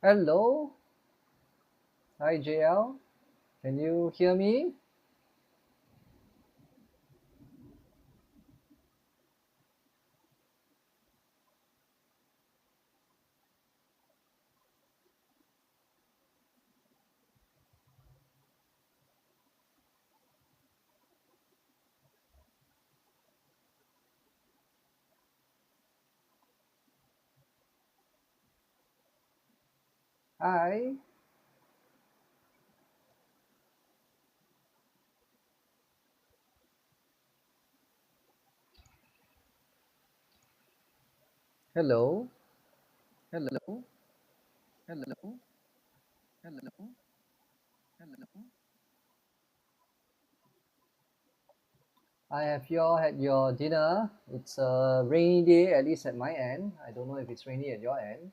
Hello. Hi, JL. Can you hear me? Hi. Hello. Hello. Hello. Hello. Hello. I have you all had your dinner. It's a rainy day, at least at my end. I don't know if it's rainy at your end.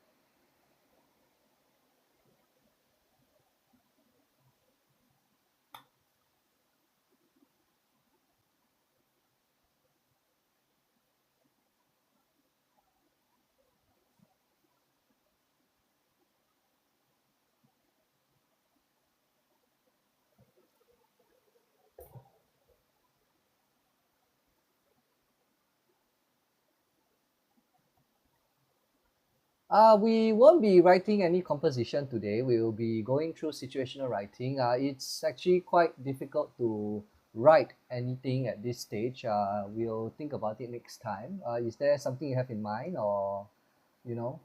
We won't be writing any composition today. We will be going through situational writing. It's actually quite difficult to write anything at this stage. We'll think about it next time. Is there something you have in mind, or you know,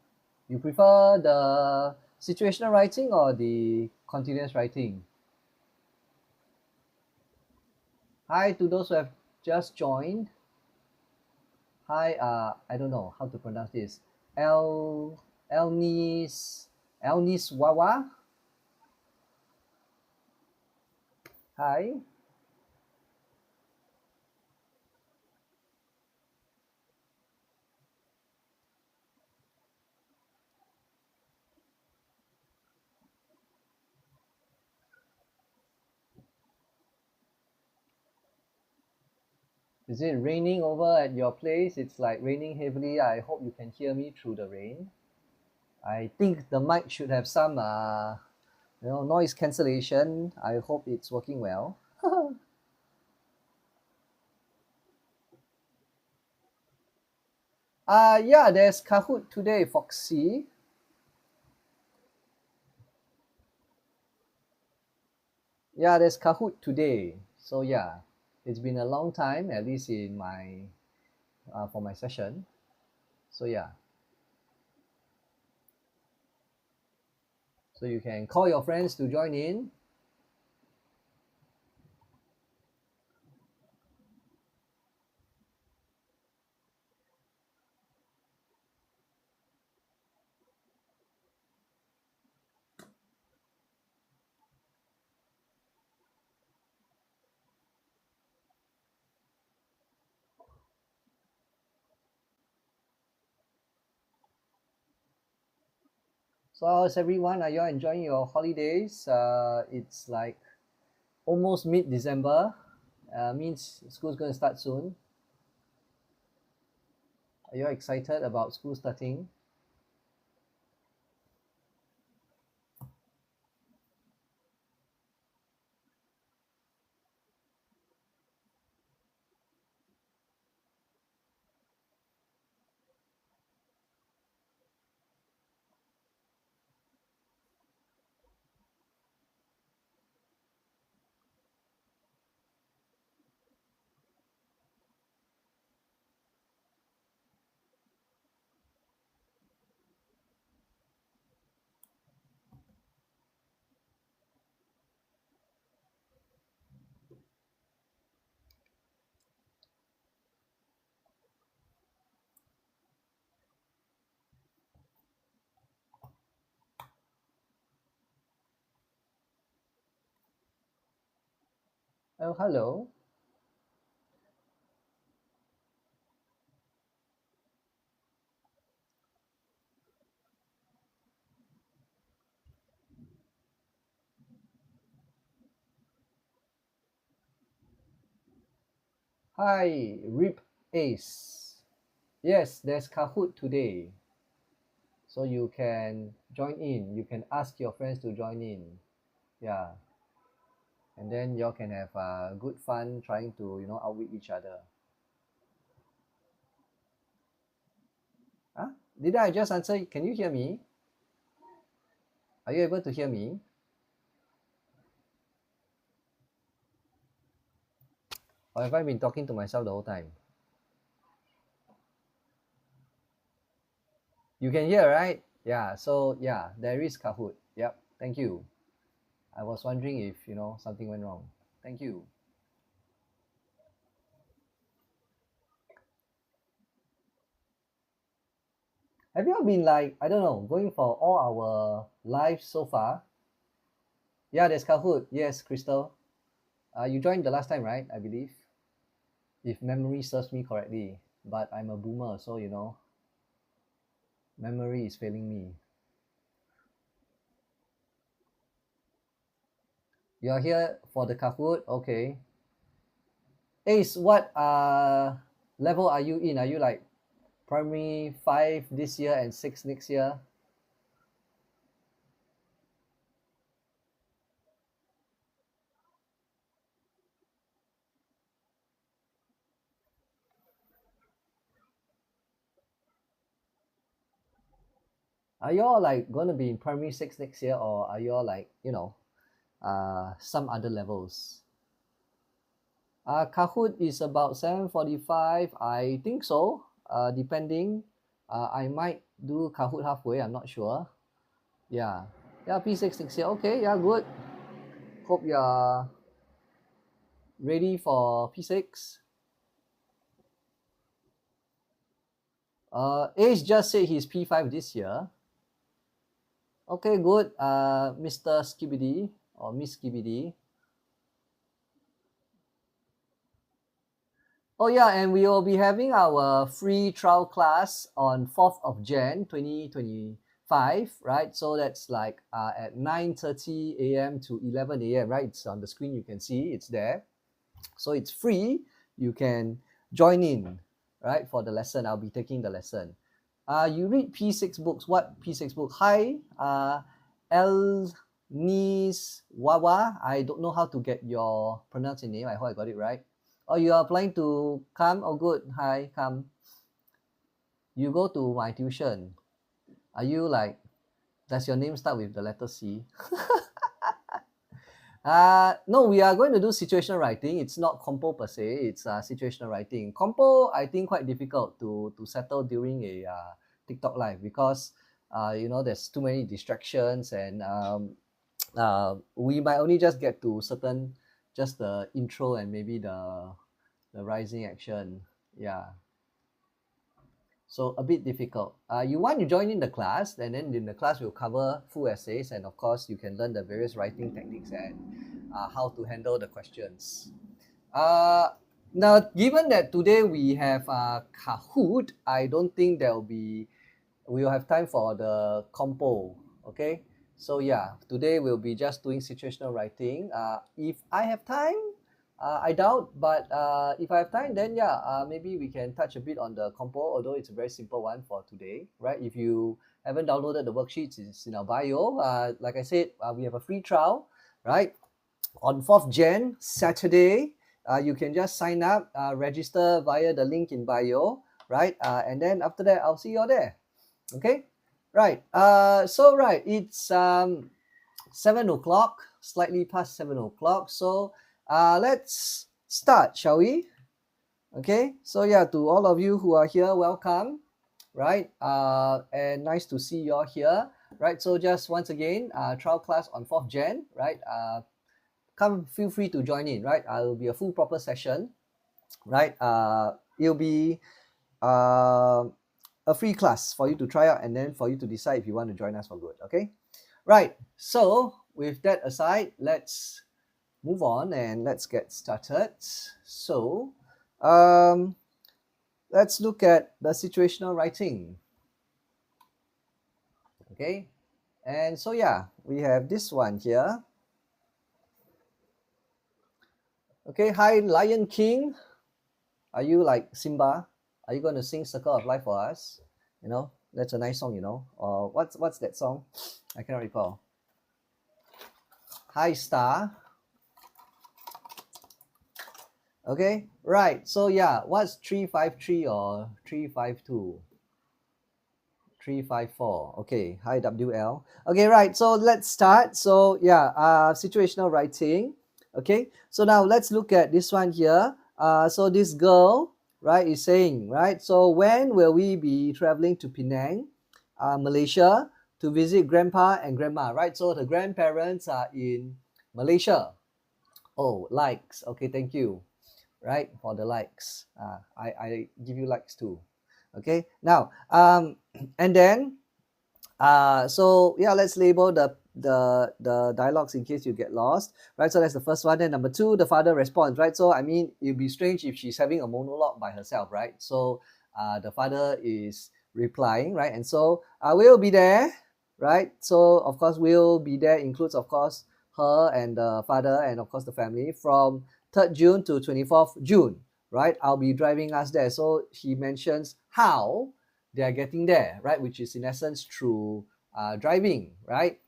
you prefer the situational writing or the continuous writing? Hi to those who have just joined. Hi, I don't know how to pronounce this. El Elnis Wawa. Hi. Is it raining over at your place? It's like raining heavily. I hope you can hear me through the rain. I think the mic should have some noise cancellation. I hope it's working well. Yeah, there's Kahoot today, Foxy. Yeah, there's Kahoot today. So yeah, it's been a long time, at least in my for my session. So yeah, so you can call your friends to join in. So how's everyone? Are you all enjoying your holidays? It's like almost mid-December. Means school's going to start soon. Are you all excited about school starting? Oh, hello. Hi, Rip Ace. Yes, there's Kahoot today. So you can join in. You can ask your friends to join in. Yeah. And then y'all can have good fun trying to, outwit each other. Huh? Did I just answer? Can you hear me? Are you able to hear me? Or have I been talking to myself the whole time? You can hear, right? Yeah, so yeah, there is Kahoot. Yep, thank you. I was wondering if, something went wrong. Thank you. Have you all been like, I don't know, going for all our lives so far? Yeah, there's Kahoot. Yes, Crystal. You joined the last time, right? I believe. If memory serves me correctly. But I'm a boomer, so memory is failing me. You're here for the Kahoot? Okay. Ace, what level are you in? Are you like primary 5 this year and 6 next year? Are y'all like gonna be in primary 6 next year, or are y'all like, some other levels? Kahoot is about 7:45. I think so. Depending. I might do Kahoot halfway, I'm not sure. Yeah. Yeah, P6 next year. Okay, yeah, good. Hope you're ready for P6. Ace just said he's P5 this year. Okay, good. Mr. Skibidi or Miss Skibidi. Oh yeah, and we will be having our free trial class on 4th of Jan 2025, right? So that's like at 9:30 a.m. to 11 a.m., right? It's on the screen, you can see it's there. So it's free. You can join in, right, for the lesson. I'll be taking the lesson. You read P6 books. What P6 book? Hi, El Nis Wawa. I don't know how to get your pronounce your name. I hope I got it right. Oh, you are applying to come? Oh, good. Hi, come. You go to my tuition. Are you like, does your name start with the letter C? No, we are going to do situational writing. It's not compo per se. It's situational writing. Compo, I think, quite difficult to settle during a TikTok live because there's too many distractions, and we might only just get to just the intro and maybe the rising action. Yeah. So a bit difficult. You want to join in the class, and then in the class we'll cover full essays, and of course you can learn the various writing techniques and how to handle the questions. Now, given that today we have Kahoot, I don't think we will have time for the compo. Okay, so yeah, today we'll be just doing situational writing. If I have time, I doubt, but if I have time, then yeah, maybe we can touch a bit on the compo, although it's a very simple one for today, right? If you haven't downloaded the worksheets, it's in our bio. Like I said, we have a free trial, right? On 4th Jan, Saturday, you can just sign up, register via the link in bio, right? And then after that, I'll see you all there. Okay, right. Right, it's 7 o'clock, slightly past 7 o'clock. So let's start, shall we? Okay, so yeah, to all of you who are here, welcome, right? And nice to see you all here, right? So just once again, trial class on 4th Jan, right? Feel free to join in, right? It will be a full proper session, right? It'll be a free class for you to try out, and then for you to decide if you want to join us for good. Okay, right. So with that aside, let's move on and let's get started. So let's look at the situational writing. Okay, and so yeah, we have this one here. Okay, hi Lion King. Are you like Simba? Are you going to sing Circle of Life for us? That's a nice song, you know. What's that song? I cannot recall. Hi Star. Okay, right. So yeah, what's 353 or 352? 354. Okay, hi WL. Okay, right. So let's start. So yeah, situational writing. Okay, so now let's look at this one here. So this girl, right, is saying, right, so when will we be traveling to Penang, Malaysia, to visit grandpa and grandma, right? So the grandparents are in Malaysia. Oh, likes. Okay, thank you, right, for the likes. I give you likes too. Okay, now and then so yeah, let's label the dialogues in case you get lost, right? So that's the first one. Then number two, the father responds, right? So I mean, it'd be strange if she's having a monologue by herself, right? So the father is replying, right? And so we'll be there, right? So of course we'll be there includes of course her and the father and of course the family from 3rd June to 24th June, right? I'll be driving us there. So he mentions how they are getting there, right? Which is in essence through driving, right?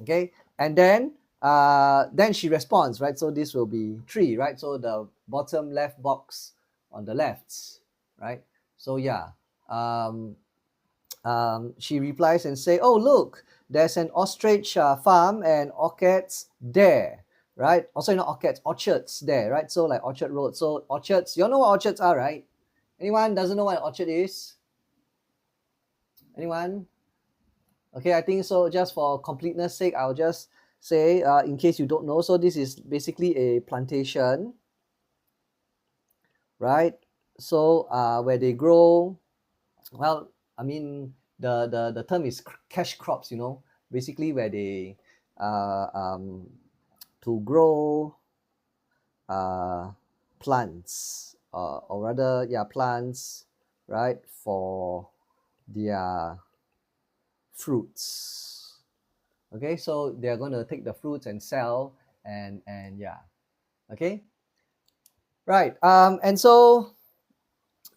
Okay, and then she responds, right? So this will be 3, right? So the bottom left box on the left, right? So yeah, she replies and say, "Oh look, there's an ostrich farm and orchids there." Right? Also, not orchids, orchards there, right? So like Orchard Road. So orchards, you all know what orchards are, right? Anyone doesn't know what an orchard is? Anyone? Okay, I think so. Just for completeness sake, I'll just say, in case you don't know, so this is basically a plantation, right? So where they grow, well, I mean, the term is cash crops, you know, basically where they to grow plants, or rather, yeah, plants, right, for their fruits. Okay, so they're going to take the fruits and sell, and yeah. Okay, right. And so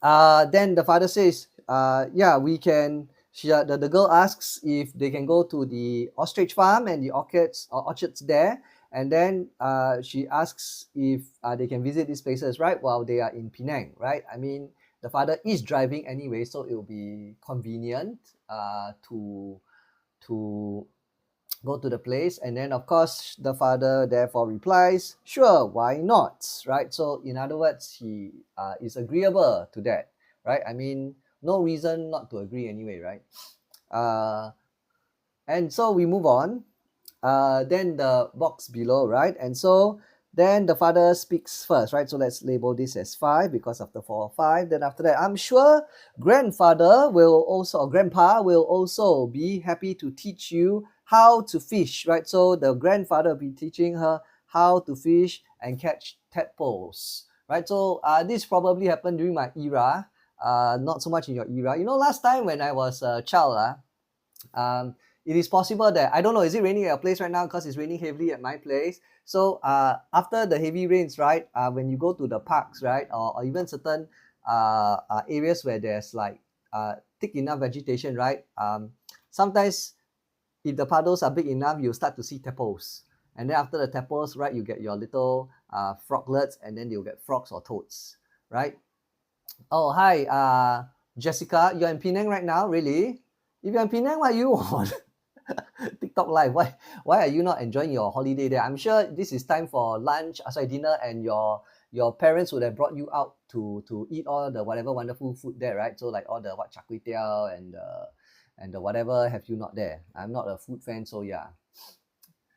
then the father says, yeah, we can. The girl asks if they can go to the ostrich farm and the orchards there, and then she asks if they can visit these places, right, while they are in Penang, right? I mean, the father is driving anyway, so it will be convenient to go to the place. And then of course the father therefore replies, sure, why not, right? So in other words, he is agreeable to that, right? I mean, no reason not to agree anyway, right? And so we move on. Then the box below, right? And so then the father speaks first, right? So let's label this as 5 because of the 4 or 5. Then after that, I'm sure grandfather will also, or grandpa will also be happy to teach you how to fish, right? So the grandfather will be teaching her how to fish and catch tadpoles, right? So this probably happened during my era, not so much in your era. You know, last time when I was a child, it is possible that, I don't know, is it raining at your place right now? Because it's raining heavily at my place. So after the heavy rains, right, when you go to the parks, right, or even certain areas where there's like thick enough vegetation, right, sometimes if the puddles are big enough, you start to see tadpoles. And then after the tadpoles, right, you get your little froglets, and then you'll get frogs or toads, right? Oh, hi, Jessica, you're in Penang right now, really? If you're in Penang, what are you on? TikTok live. Why are you not enjoying your holiday there? I'm sure this is time for lunch, dinner, and your parents would have brought you out to eat all the whatever wonderful food there, right? So like all the char kway teow and the whatever have you not there. I'm not a food fan, so yeah.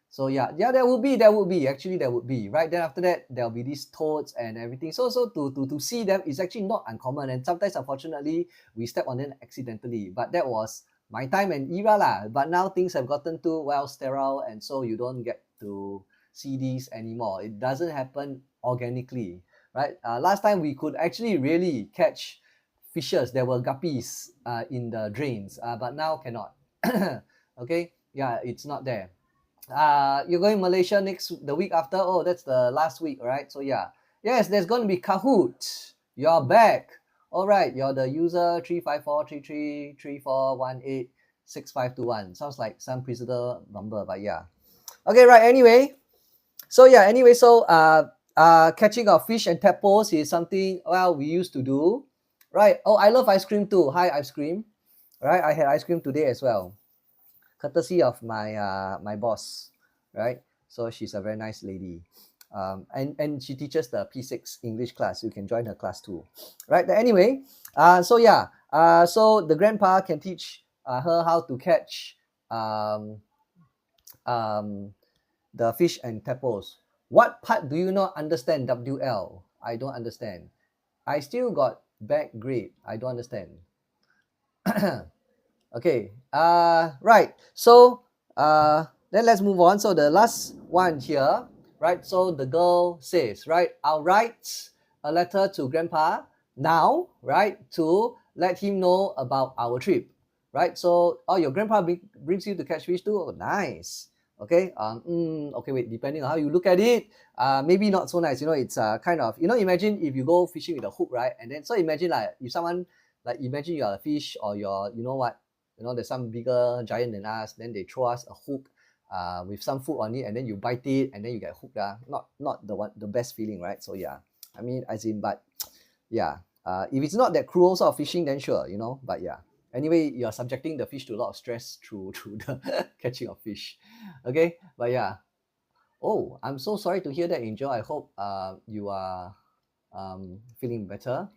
So yeah, there would be actually, there would be, right? Then after that, there'll be these toads and everything. So to see them is actually not uncommon, and sometimes unfortunately we step on them accidentally. But that was my time and era lah. But now things have gotten too well sterile, and so you don't get to see these anymore. It doesn't happen organically, right? Last time we could actually really catch fishes. There were guppies in the drains, but now cannot. Okay, yeah, it's not there. You're going Malaysia the week after. Oh, that's the last week, right? So yeah, yes, there's going to be Kahoot. You're back. All right, you're the user 3543334186521. Sounds like some precedent number, but yeah. Okay, right. Anyway, so catching of fish and tadpoles is something well we used to do, right? Oh, I love ice cream too. Hi, ice cream. Right, I had ice cream today as well, courtesy of my boss, right? So she's a very nice lady. And she teaches the P6 English class. You can join her class too, right? But anyway, so the grandpa can teach her how to catch um, um, the fish and tadpoles. What part do you not understand, WL? I don't understand. I still got bad grade. I don't understand. Okay. Right. So then let's move on. So the last one here, right? So the girl says, right, I'll write a letter to grandpa now, right, to let him know about our trip, right? So, oh, your grandpa brings you to catch fish too. Oh, nice. Okay. Okay. Wait. Depending on how you look at it, maybe not so nice. You know, it's kind of, you know, imagine if you go fishing with a hook, right? And then so imagine like if someone like imagine you're a fish or you're, you know what, you know, there's some bigger giant than us, then they throw us a hook with some food on it, and then you bite it and then you get hooked. Not the best feeling, right? So yeah, I mean, as in, but yeah, if it's not that cruel sort of fishing, then sure, you know, but yeah. Anyway, you're subjecting the fish to a lot of stress through the catching of fish. Okay, but yeah. Oh, I'm so sorry to hear that, Angel. I hope you are feeling better.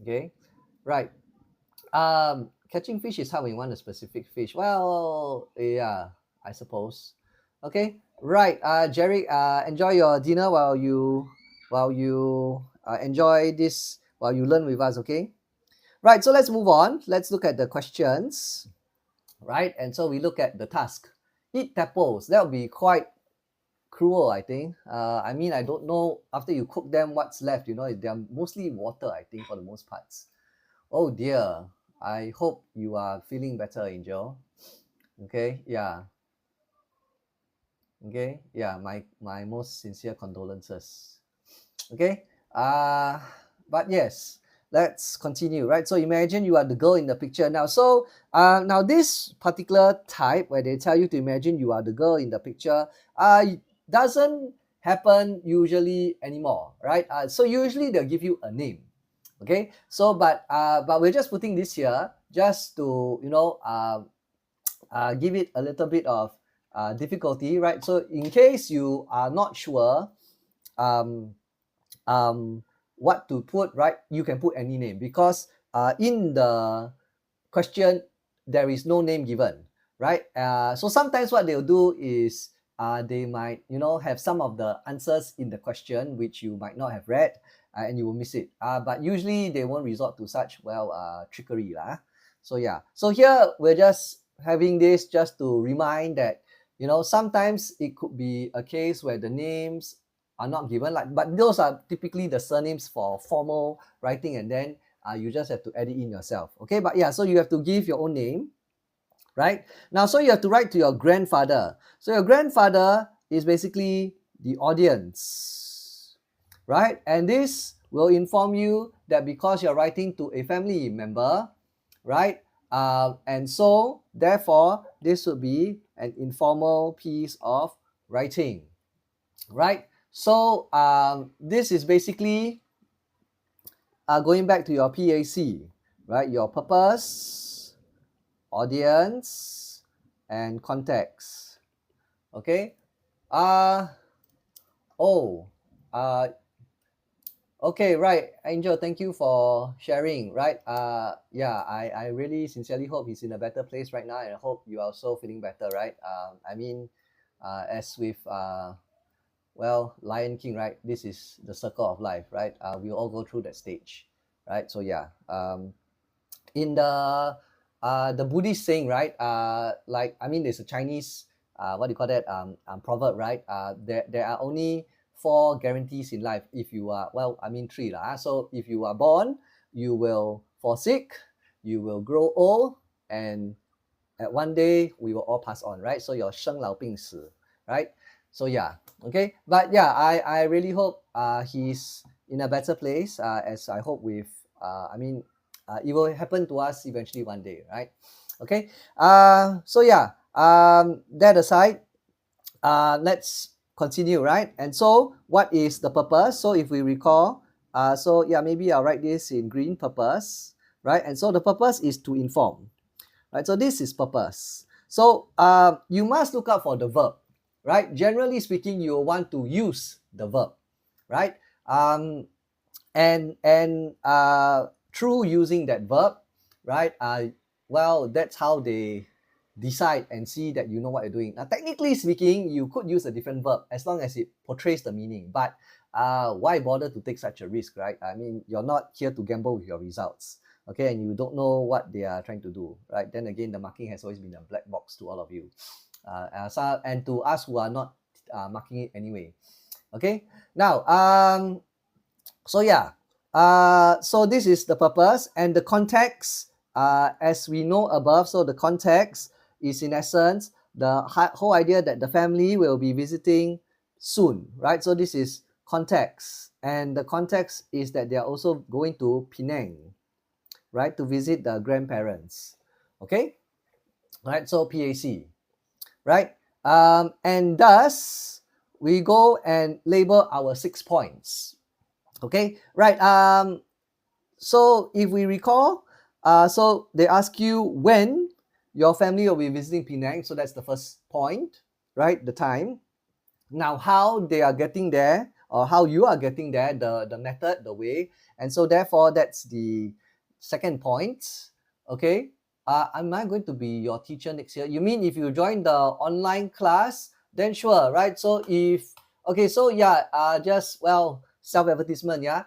Okay, right. Catching fish is how we want a specific fish. Well, yeah, I suppose. Okay, right. Jerry, enjoy your dinner while you enjoy this while you learn with us. Okay. Right. So let's move on. Let's look at the questions. Right, and so we look at the task. Eat tadpoles. That would be quite cruel, I think. I mean, I don't know after you cook them what's left. You know, they're mostly water, I think, for the most parts. Oh dear. I hope you are feeling better, Angel. Okay, yeah. Okay, yeah, my most sincere condolences. Okay. But yes, let's continue, right? So imagine you are the girl in the picture now. So now this particular type where they tell you to imagine you are the girl in the picture doesn't happen usually anymore, right? So usually they'll give you a name. Okay, so but we're just putting this here just to, you know, give it a little bit of difficulty, right? So in case you are not sure um, what to put, right, you can put any name because in the question there is no name given, right? So sometimes what they'll do is they might, you know, have some of the answers in the question which you might not have read and you will miss it. But usually they won't resort to such, well, trickery lah. So yeah, so here we're just having this just to remind that, you know, sometimes it could be a case where the names are not given, like, but those are typically the surnames for formal writing, and then you just have to edit in yourself. Okay, but yeah, so you have to give your own name, right? Now, so you have to write to your grandfather. So your grandfather is basically the audience, right? And this will inform you that because you're writing to a family member, right? And so therefore, this would be an informal piece of writing, right? So this is basically going back to your PAC, right? Your purpose, audience, and context. Okay. Oh. Okay, right. Angel, thank you for sharing, right? Yeah, I really sincerely hope he's in a better place right now, and I hope you are also feeling better, right? I mean, as with well, Lion King, right? This is the circle of life, right? We all go through that stage, right? So yeah, in the Buddhist saying, right? Like, I mean, there's a Chinese what do you call that proverb, right? There are only 4 guarantees in life. If you are, well, I mean 3 lah. So if you are born, you will fall sick, you will grow old, and at one day we will all pass on, right? So your 生老病死, right? So yeah, okay. But yeah, I really hope he's in a better place, as I hope with I mean, it will happen to us eventually one day, right? Okay. So yeah, that aside, let's continue, right? And so what is the purpose? So if we recall, so yeah, maybe I'll write this in green, purpose, right? And so the purpose is to inform, right? So this is purpose. So you must look out for the verb, right? Generally speaking, you want to use the verb, right? And through using that verb, right? Well, that's how they decide and see that you know what you're doing. Now, technically speaking, you could use a different verb as long as it portrays the meaning. But why bother to take such a risk, right? I mean, you're not here to gamble with your results, okay? And you don't know what they are trying to do, right? Then again, the marking has always been a black box to all of you, and to us who are not marking it anyway. Okay. Now, so yeah, so this is the purpose and the context. As we know above, so the context is in essence the whole idea that the family will be visiting soon, right? So this is context, and the context is that they are also going to Penang, right, to visit the grandparents. Okay, right? So PAC, right? And thus we go and label our 6 points. Okay, right. So if we recall, so they ask you when your family will be visiting Penang. So that's the first point, right? The time. Now, how they are getting there or how you are getting there, the method, the way. And so therefore, that's the second point. Okay. Am I going to be your teacher next year? You mean if you join the online class, then sure, right? So if, okay, so yeah, just, well, self-advertisement, yeah.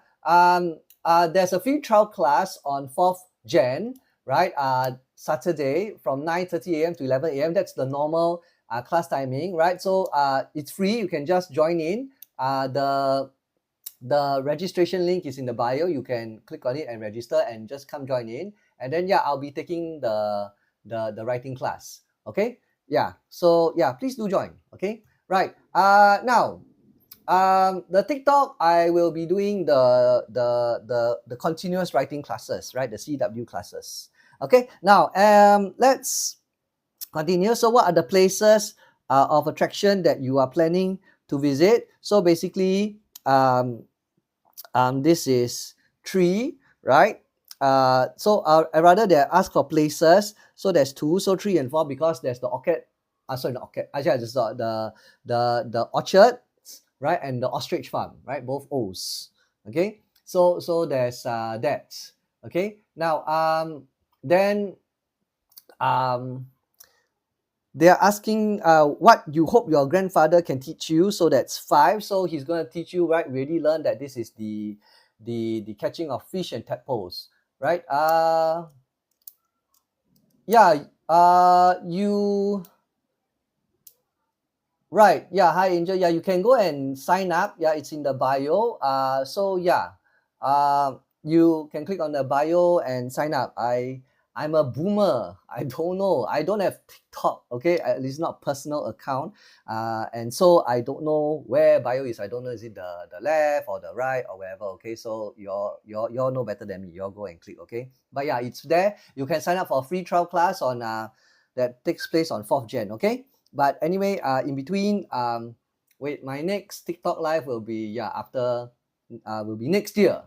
There's a free trial class on 4th Jan, right? Saturday from 9:30 a.m. to 11 a.m. That's the normal class timing, right? So it's free. You can just join in. The registration link is in the bio. You can click on it and register and just come join in. And then yeah, I'll be taking the writing class. Okay. Yeah. So yeah, please do join. Okay. Right. Now, the TikTok, I will be doing the continuous writing classes, right? The CW classes. Okay. Now, let's continue. So what are the places of attraction that you are planning to visit? So basically, this is 3, right? So rather they ask for places. So there's 2, so 3 and 4, because there's the orchid. Sorry, not orchid. Actually, I just saw the orchard, right, and the ostrich farm, right? Both O's. Okay. So there's that. Okay. Now then they are asking what you hope your grandfather can teach you. So that's 5. So he's going to teach you, right? Really learn that this is the catching of fish and tadpoles, right? Yeah. You. Right. Yeah. Hi, Angel. Yeah, you can go and sign up. Yeah, it's in the bio. So yeah. You can click on the bio and sign up. I'm a boomer. I don't know. I don't have TikTok. Okay, at least not personal account. And so I don't know where bio is. I don't know, is it the left or the right or wherever. Okay, so you're know better than me. You'll go and click. Okay, but yeah, it's there. You can sign up for a free trial class on that takes place on 4th Jan. Okay, but anyway, in between, wait, my next TikTok live will be after will be next year.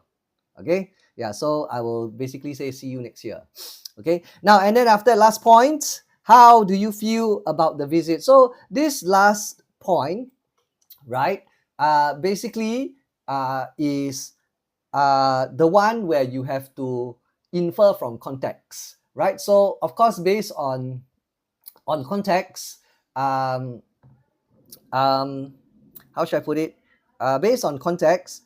Okay, yeah, so I will basically say see you next year. Okay, now and then after last point, how do you feel about the visit? So this last point, right, basically is the one where you have to infer from context, right? So of course, based on context, how should I put it? Based on context,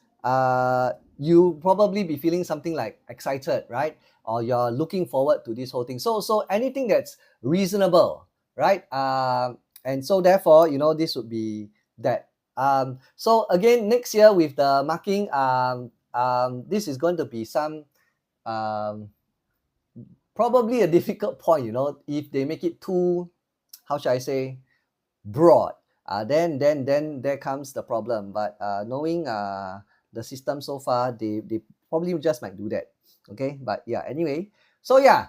you probably be feeling something like excited, right? Or you're looking forward to this whole thing. So anything that's reasonable, right? And so therefore, this would be that. So again, next year with the marking, this is going to be some probably a difficult point, if they make it too, how should I say, broad. Then there comes the problem. But knowing the system so far, they probably just might do that. Okay, but yeah, anyway. So yeah,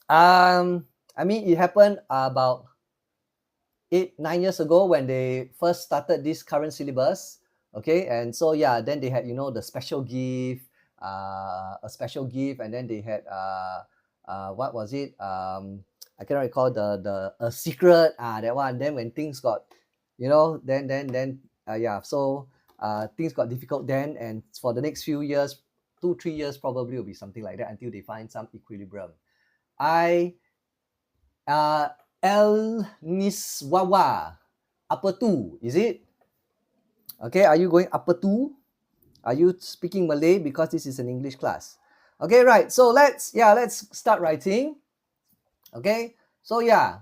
I mean, it happened about 8-9 years ago when they first started this current syllabus. Okay, and so yeah, then they had, you know, the special gift, a special gift, and then they had what was it? I cannot recall the a secret, that one. Then when things got, you know, then yeah, so things got difficult then, and for the next few years, 2-3 years probably will be something like that until they find some equilibrium. I El Niswawa. Apa tu? Is it? Okay, are you going apa tu? Are you speaking Malay? Because this is an English class. Okay, right. So let's start writing. Okay. So yeah,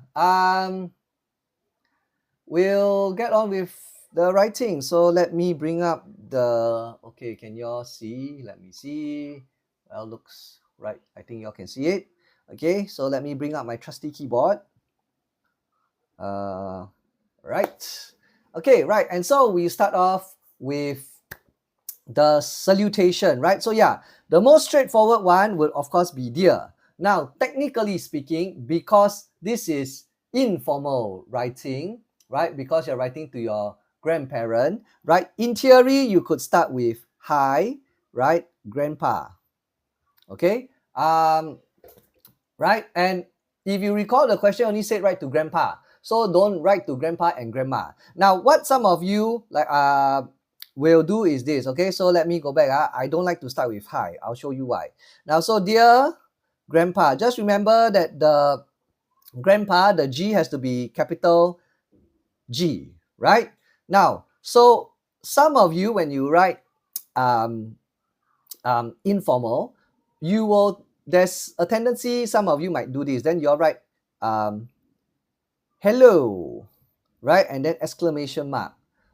we'll get on with the writing. So let me bring up the, okay, can you all see? Let me see. Well, looks right. I think you all can see it. Okay, so let me bring up my trusty keyboard. Right. Okay, right. And so we start off with the salutation, right? So yeah, the most straightforward one would of course be dear. Now, technically speaking, because this is informal writing, right? Because you're writing to your grandparent, right? In theory, you could start with hi, right? Grandpa. Okay. Right? And if you recall, the question only said write to grandpa. So don't write to grandpa and grandma. Now, what some of you will do is this. Okay, so let me go back. I don't like to start with hi. I'll show you why. Now, so dear grandpa, just remember that the grandpa, the G has to be capital G, right? Now, so some of you, when you write informal, you will, there's a tendency, some of you might do this, then you'll write hello, right? And then exclamation mark.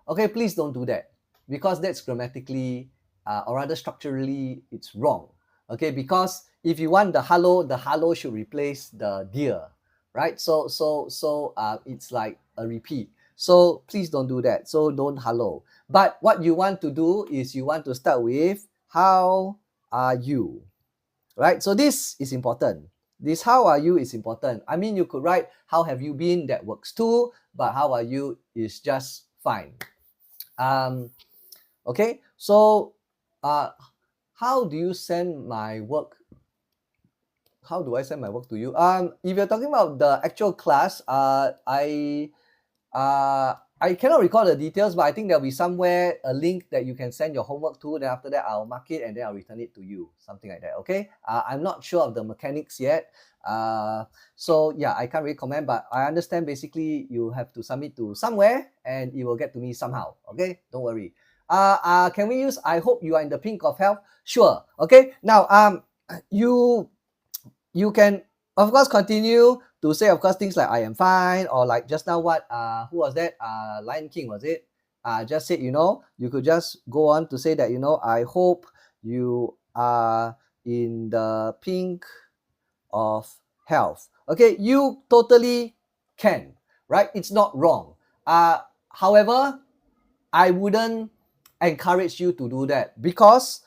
Okay, please don't do that, because that's grammatically or rather structurally it's wrong. Okay, because if you want the hello should replace the dear, right? So it's like a repeat. So please don't do that. So don't hello. But what you want to do is you want to start with how are you, right? So this is important. This how are you is important. I mean, you could write how have you been, that works too, but how are you is just fine. Okay, so how do you send my work? How do I send my work to you? If you're talking about the actual class, I cannot recall the details, but I think there'll be somewhere a link that you can send your homework to. Then after that, I'll mark it and then I'll return it to you, something like that. Okay. I'm not sure of the mechanics yet. So yeah, I can't really comment, but I understand basically you have to submit to somewhere and it will get to me somehow. Okay, don't worry. Can we use I hope you are in the pink of health? Sure. Okay. Now, you can of course continue to say, of course, things like I am fine, or like just now what who was that, Lion King, was it, just said, you know, you could just go on to say that, you know, I hope you are in the pink of health. Okay, you totally can, right? It's not wrong. However, I wouldn't encourage you to do that, because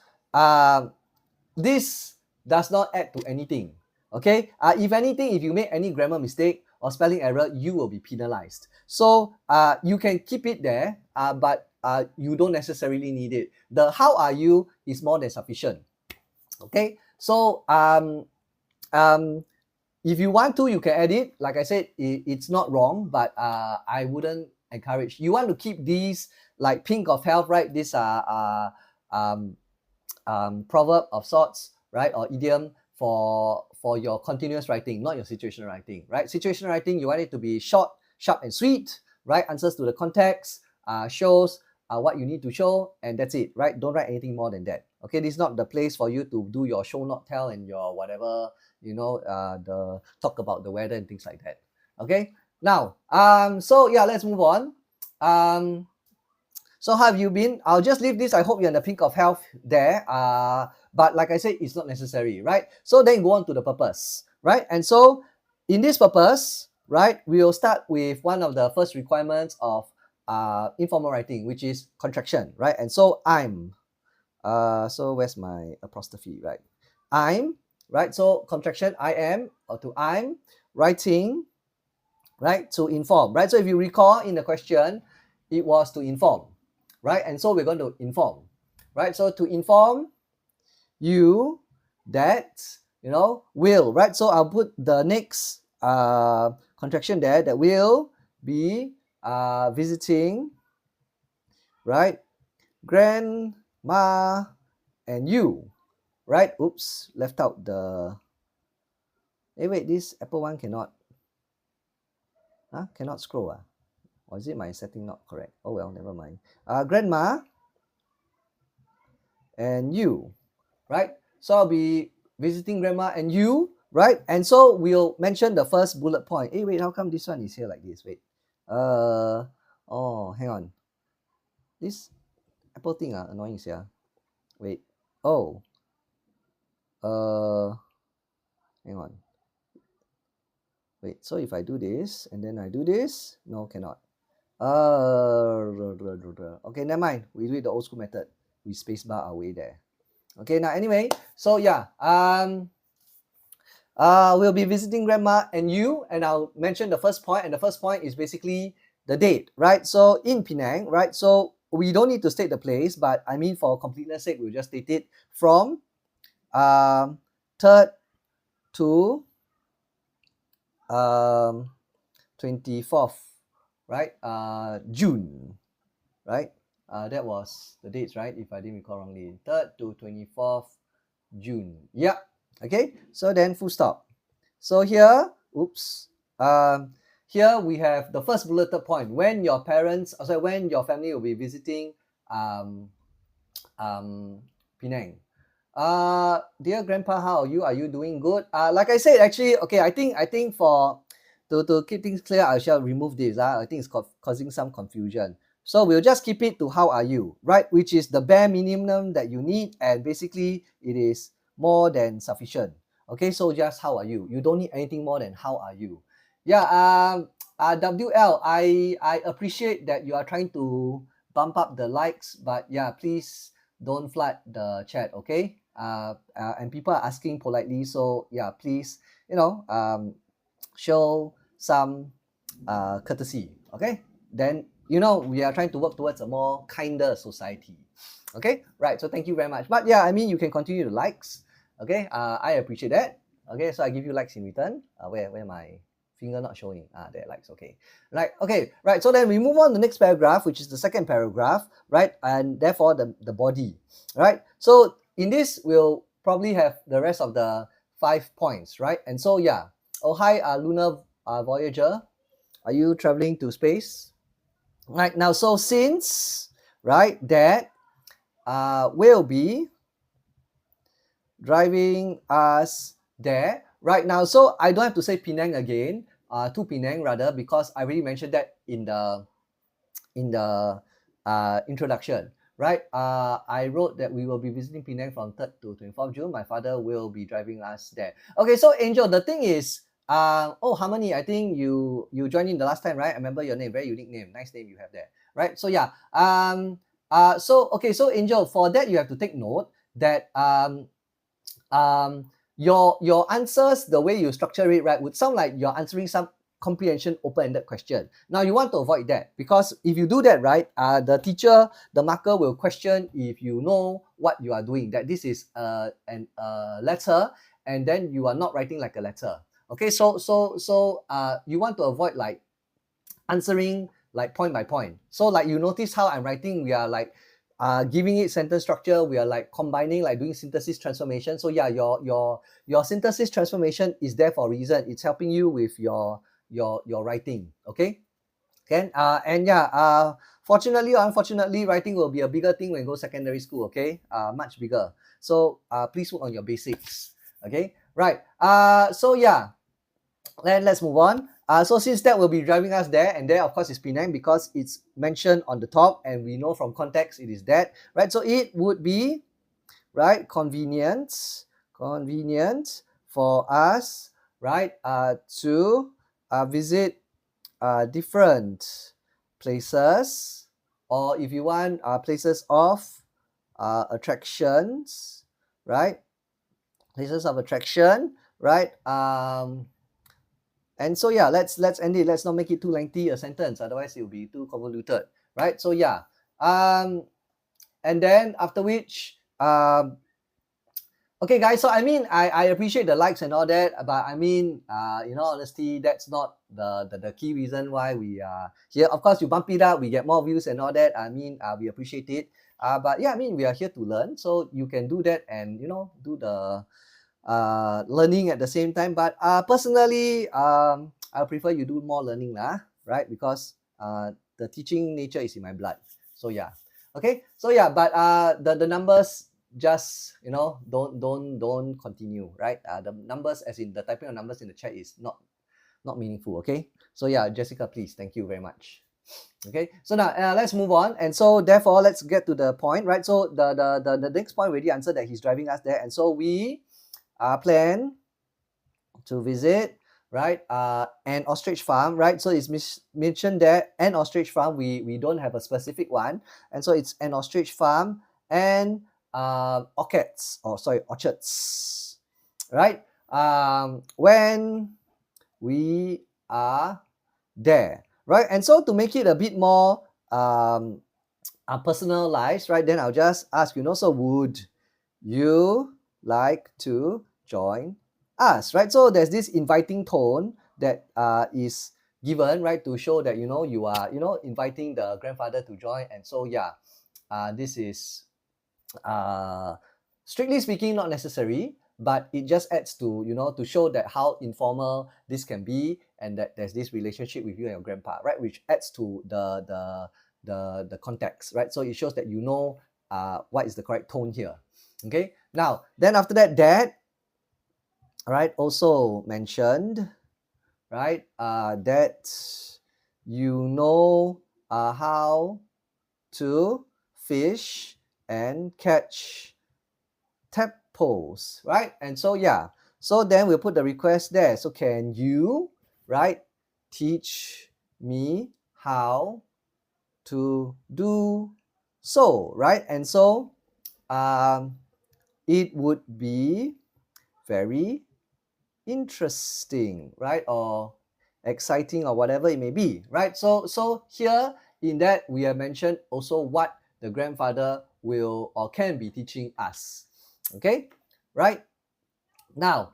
this does not add to anything. Okay, if anything, if you make any grammar mistake or spelling error, you will be penalized. So you can keep it there, but you don't necessarily need it. The how are you is more than sufficient. Okay, so if you want to, you can add it. Like I said, it's not wrong, but I wouldn't encourage. You want to keep these like pink of health, right? These are proverb of sorts, right, or idiom for your continuous writing, not your situational writing, right? Situational writing, you want it to be short, sharp, and sweet, right? Answers to the context, shows what you need to show, and that's it, right? Don't write anything more than that. Okay, this is not the place for you to do your show not tell and your whatever, you know, the talk about the weather and things like that. Okay, now so yeah, let's move on. So how have you been? I'll just leave this. I hope you're in the pink of health there. But like I said, it's not necessary, right? So then go on to the purpose, right? And so in this purpose, right, we'll start with one of the first requirements of informal writing, which is contraction, right? And so I'm, so where's my apostrophe, right? I'm, right? So contraction I am or to I'm writing, right? To inform, right? So if you recall in the question, it was to inform, right? And so we're going to inform, right? So to inform you that, will, right? So I'll put the next contraction there, that will be visiting, right? Grandma and you, right? Oops, left out the, wait, this Apple one cannot, cannot scroll, or is it my setting not correct? Oh well, never mind. Grandma and you, right? So I'll be visiting grandma and you, right? And so we'll mention the first bullet point. Hey, wait, how come this one is here like this? Wait. Oh, hang on. This Apple thing, annoying, yeah. Wait. Oh. Hang on. Wait, so if I do this and then I do this, no, cannot. Okay, never mind. We do it the old school method. We spacebar our way there. Okay, now anyway, so yeah, we'll be visiting grandma and you, and I'll mention the first point, and the first point is basically the date, right? So in Penang, right? So we don't need to state the place, but I mean for completeness sake, we'll just state it from 3rd to 24th, right? June, right? That was the dates, right? If I didn't recall wrongly, 3rd to 24th June. Yeah. Okay. So then full stop. So here, oops. Here we have the first bulleted point. When your parents, when your family will be visiting Penang. Dear grandpa, how are you? Are you doing good? Like I said, actually, okay, I think for to keep things clear, I shall remove this. I think it's causing some confusion. So we'll just keep it to how are you, right? Which is the bare minimum that you need, and basically it is more than sufficient. Okay, so just how are you? You don't need anything more than how are you. Yeah, WL, I appreciate that you are trying to bump up the likes, but yeah, please don't flood the chat, okay? And people are asking politely, so yeah, please, show some courtesy, okay? Then we are trying to work towards a more kinder society, okay? Right. So thank you very much. But yeah, I mean, you can continue the likes, okay? I appreciate that. Okay, so I give you likes in return. Where my finger not showing? There, likes. Okay, right. Okay, right. So then we move on to the next paragraph, which is the second paragraph, right? And therefore the body, right? So in this, we'll probably have the rest of the 5 points, right? And so yeah. Oh hi, lunar Voyager. Are you traveling to space? Right now, so since right that will be driving us there right now. So I don't have to say Penang again, to Penang rather, because I already mentioned that in the introduction, right? I wrote that we will be visiting Penang from 3rd to 24th June. My father will be driving us there. Okay, so Angel, the thing is, oh Harmony, I think you joined in the last time, right? I remember your name, very unique name, nice name you have there, right? So yeah, so okay, so Angel, for that you have to take note that your answers, the way you structure it, right, would sound like you're answering some comprehension open-ended question. Now you want to avoid that, because if you do that, right, the teacher, the marker will question if you know what you are doing, that this is a letter and then you are not writing like a letter. Okay, so you want to avoid like answering like point by point. So like you notice how I'm writing, we are like giving it sentence structure, we are like combining, like doing synthesis transformation. So yeah, your synthesis transformation is there for a reason. It's helping you with your writing. Okay. And yeah, fortunately or unfortunately, writing will be a bigger thing when you go secondary school. Okay, much bigger. So please work on your basics. Okay, right. So yeah, then let's move on. So since that will be driving us there, and there of course is Penang because it's mentioned on the top, and we know from context it is that, right? So it would be, right, convenient for us, right, to visit different places, or if you want, places of attractions, right? places of attraction, right? And so yeah, let's end it. Let's not make it too lengthy a sentence, otherwise it will be too convoluted, right? So yeah, and then after which, okay, guys. So I mean, I appreciate the likes and all that, but I mean, in all honesty, that's not the key reason why we are here. Of course, you bump it up, we get more views and all that. I mean, we appreciate it. But yeah, I mean, we are here to learn, so you can do that and do the learning at the same time. But personally, I prefer you do more learning lah, right? Because the teaching nature is in my blood. So yeah, okay. So yeah, but the numbers just don't continue, right? The numbers, as in the typing of numbers in the chat, is not meaningful. Okay. So yeah, Jessica, please, thank you very much. Okay, so now let's move on, and so therefore let's get to the point, right? So the next point already answered that he's driving us there, and so we plan to visit, right, an ostrich farm, right? So it's mentioned there, an ostrich farm. We don't have a specific one, and so it's an ostrich farm and orchards, right? When we are there, right? And so to make it a bit more personalized, right, then I'll just ask, so would you like to join us, right? So there's this inviting tone that is given, right, to show that you are inviting the grandfather to join. And so yeah, this is strictly speaking not necessary, but it just adds to to show that how informal this can be, and that there's this relationship with you and your grandpa, right, which adds to the context, right? So it shows that what is the correct tone here. Okay, now then after that, dad, right, also mentioned, right, that how to fish and catch tadpoles, right? And so yeah, so then we'll put the request there. So can you, right, teach me how to do so, right? And so it would be very interesting, right, or exciting, or whatever it may be, right? So here in that we have mentioned also what the grandfather will or can be teaching us. Okay, right? Now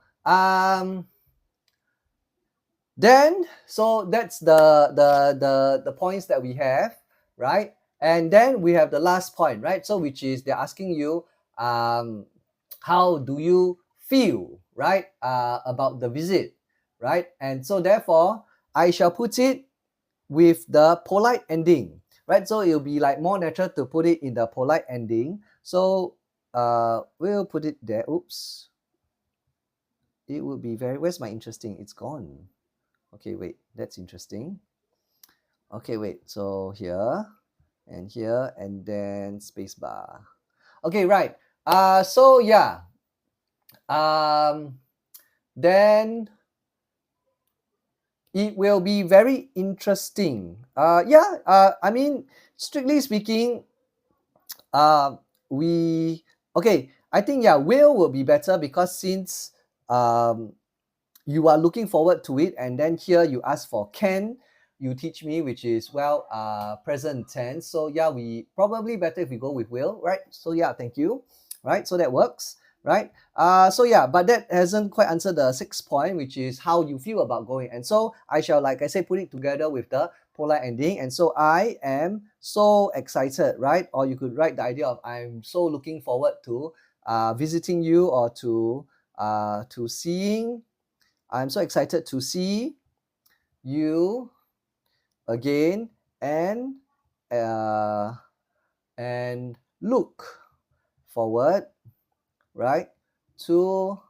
then, so that's the points that we have, right? And then we have the last point, right? So which is they're asking you how do you feel, right, about the visit, right? And so therefore I shall put it with the polite ending, right? So it'll be like more natural to put it in the polite ending. So we'll put it there. Oops, it would be very, where's my interesting? It's gone. Okay, wait, that's interesting. Okay, wait, so here and here and then spacebar. Okay, right. So yeah, then it will be very interesting. I mean, strictly speaking, I think yeah, will be better, because since you are looking forward to it, and then here you ask for can you teach me, which is present tense. So yeah, we probably better if we go with will, right? So yeah, thank you, right? So that works, right? So yeah, but that hasn't quite answered the sixth point, which is how you feel about going. And so I shall, like I say, put it together with the polite ending. And so I am so excited, right? Or you could write the idea of I'm so looking forward to visiting you, or to seeing. I'm so excited to see you again, and look forward, right, to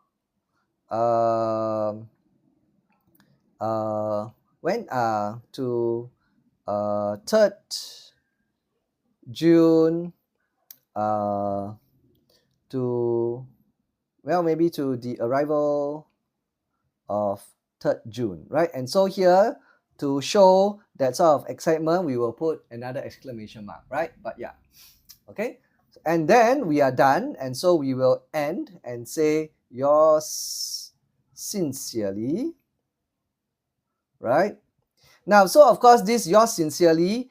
to 3rd June, to maybe to the arrival of 3rd June, right? And so here, to show that sort of excitement, we will put another exclamation mark, right? But yeah, okay. And then we are done, and so we will end and say yours sincerely, right? Now, so of course, this yours sincerely,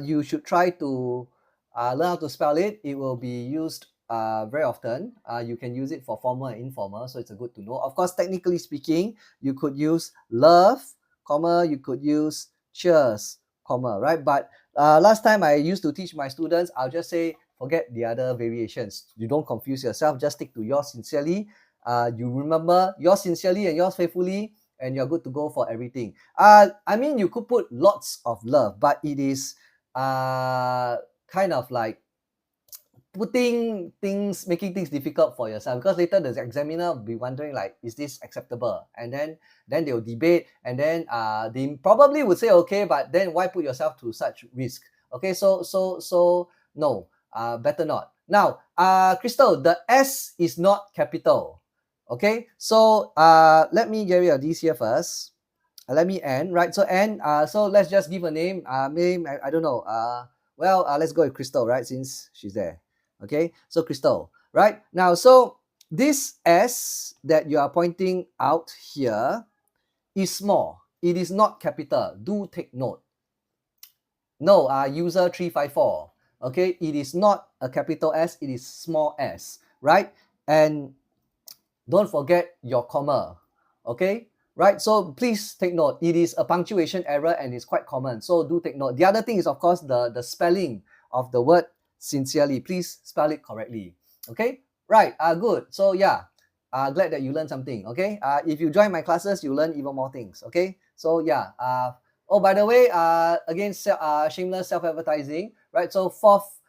you should try to learn how to spell it. It will be used very often. You can use it for formal and informal, so it's a good to know. Of course, technically speaking, you could use love, comma, you could use cheers, comma, right? But last time I used to teach my students, I'll just say, forget the other variations. You don't confuse yourself, just stick to yours sincerely. You remember yours sincerely and yours faithfully, and you're good to go for everything. I mean, you could put lots of love, but it is kind of like making things difficult for yourself, because later the examiner will be wondering like, is this acceptable? And then they'll debate, and then they probably would say okay, but then why put yourself to such risk? Okay, so no, better not. Now, Crystal, the S is not capital. Okay, so let me get rid of these here first. Let me N, right? So N, so let's just give a name. Name, I don't know. Well, let's go with Crystal, right? Since she's there. Okay, so Crystal, right? Now, so this S that you are pointing out here is small. It is not capital. Do take note. No, user 354. Okay, it is not a capital S, it is small s, right? And don't forget your comma. Okay, right? So please take note. It is a punctuation error and it's quite common. So do take note. The other thing is, of course, the spelling of the word sincerely. Please spell it correctly. Okay, right? Good. So yeah, glad that you learned something. Okay, if you join my classes, you learn even more things. Okay, so yeah. Oh, by the way, again, shameless self-advertising, right? So 4th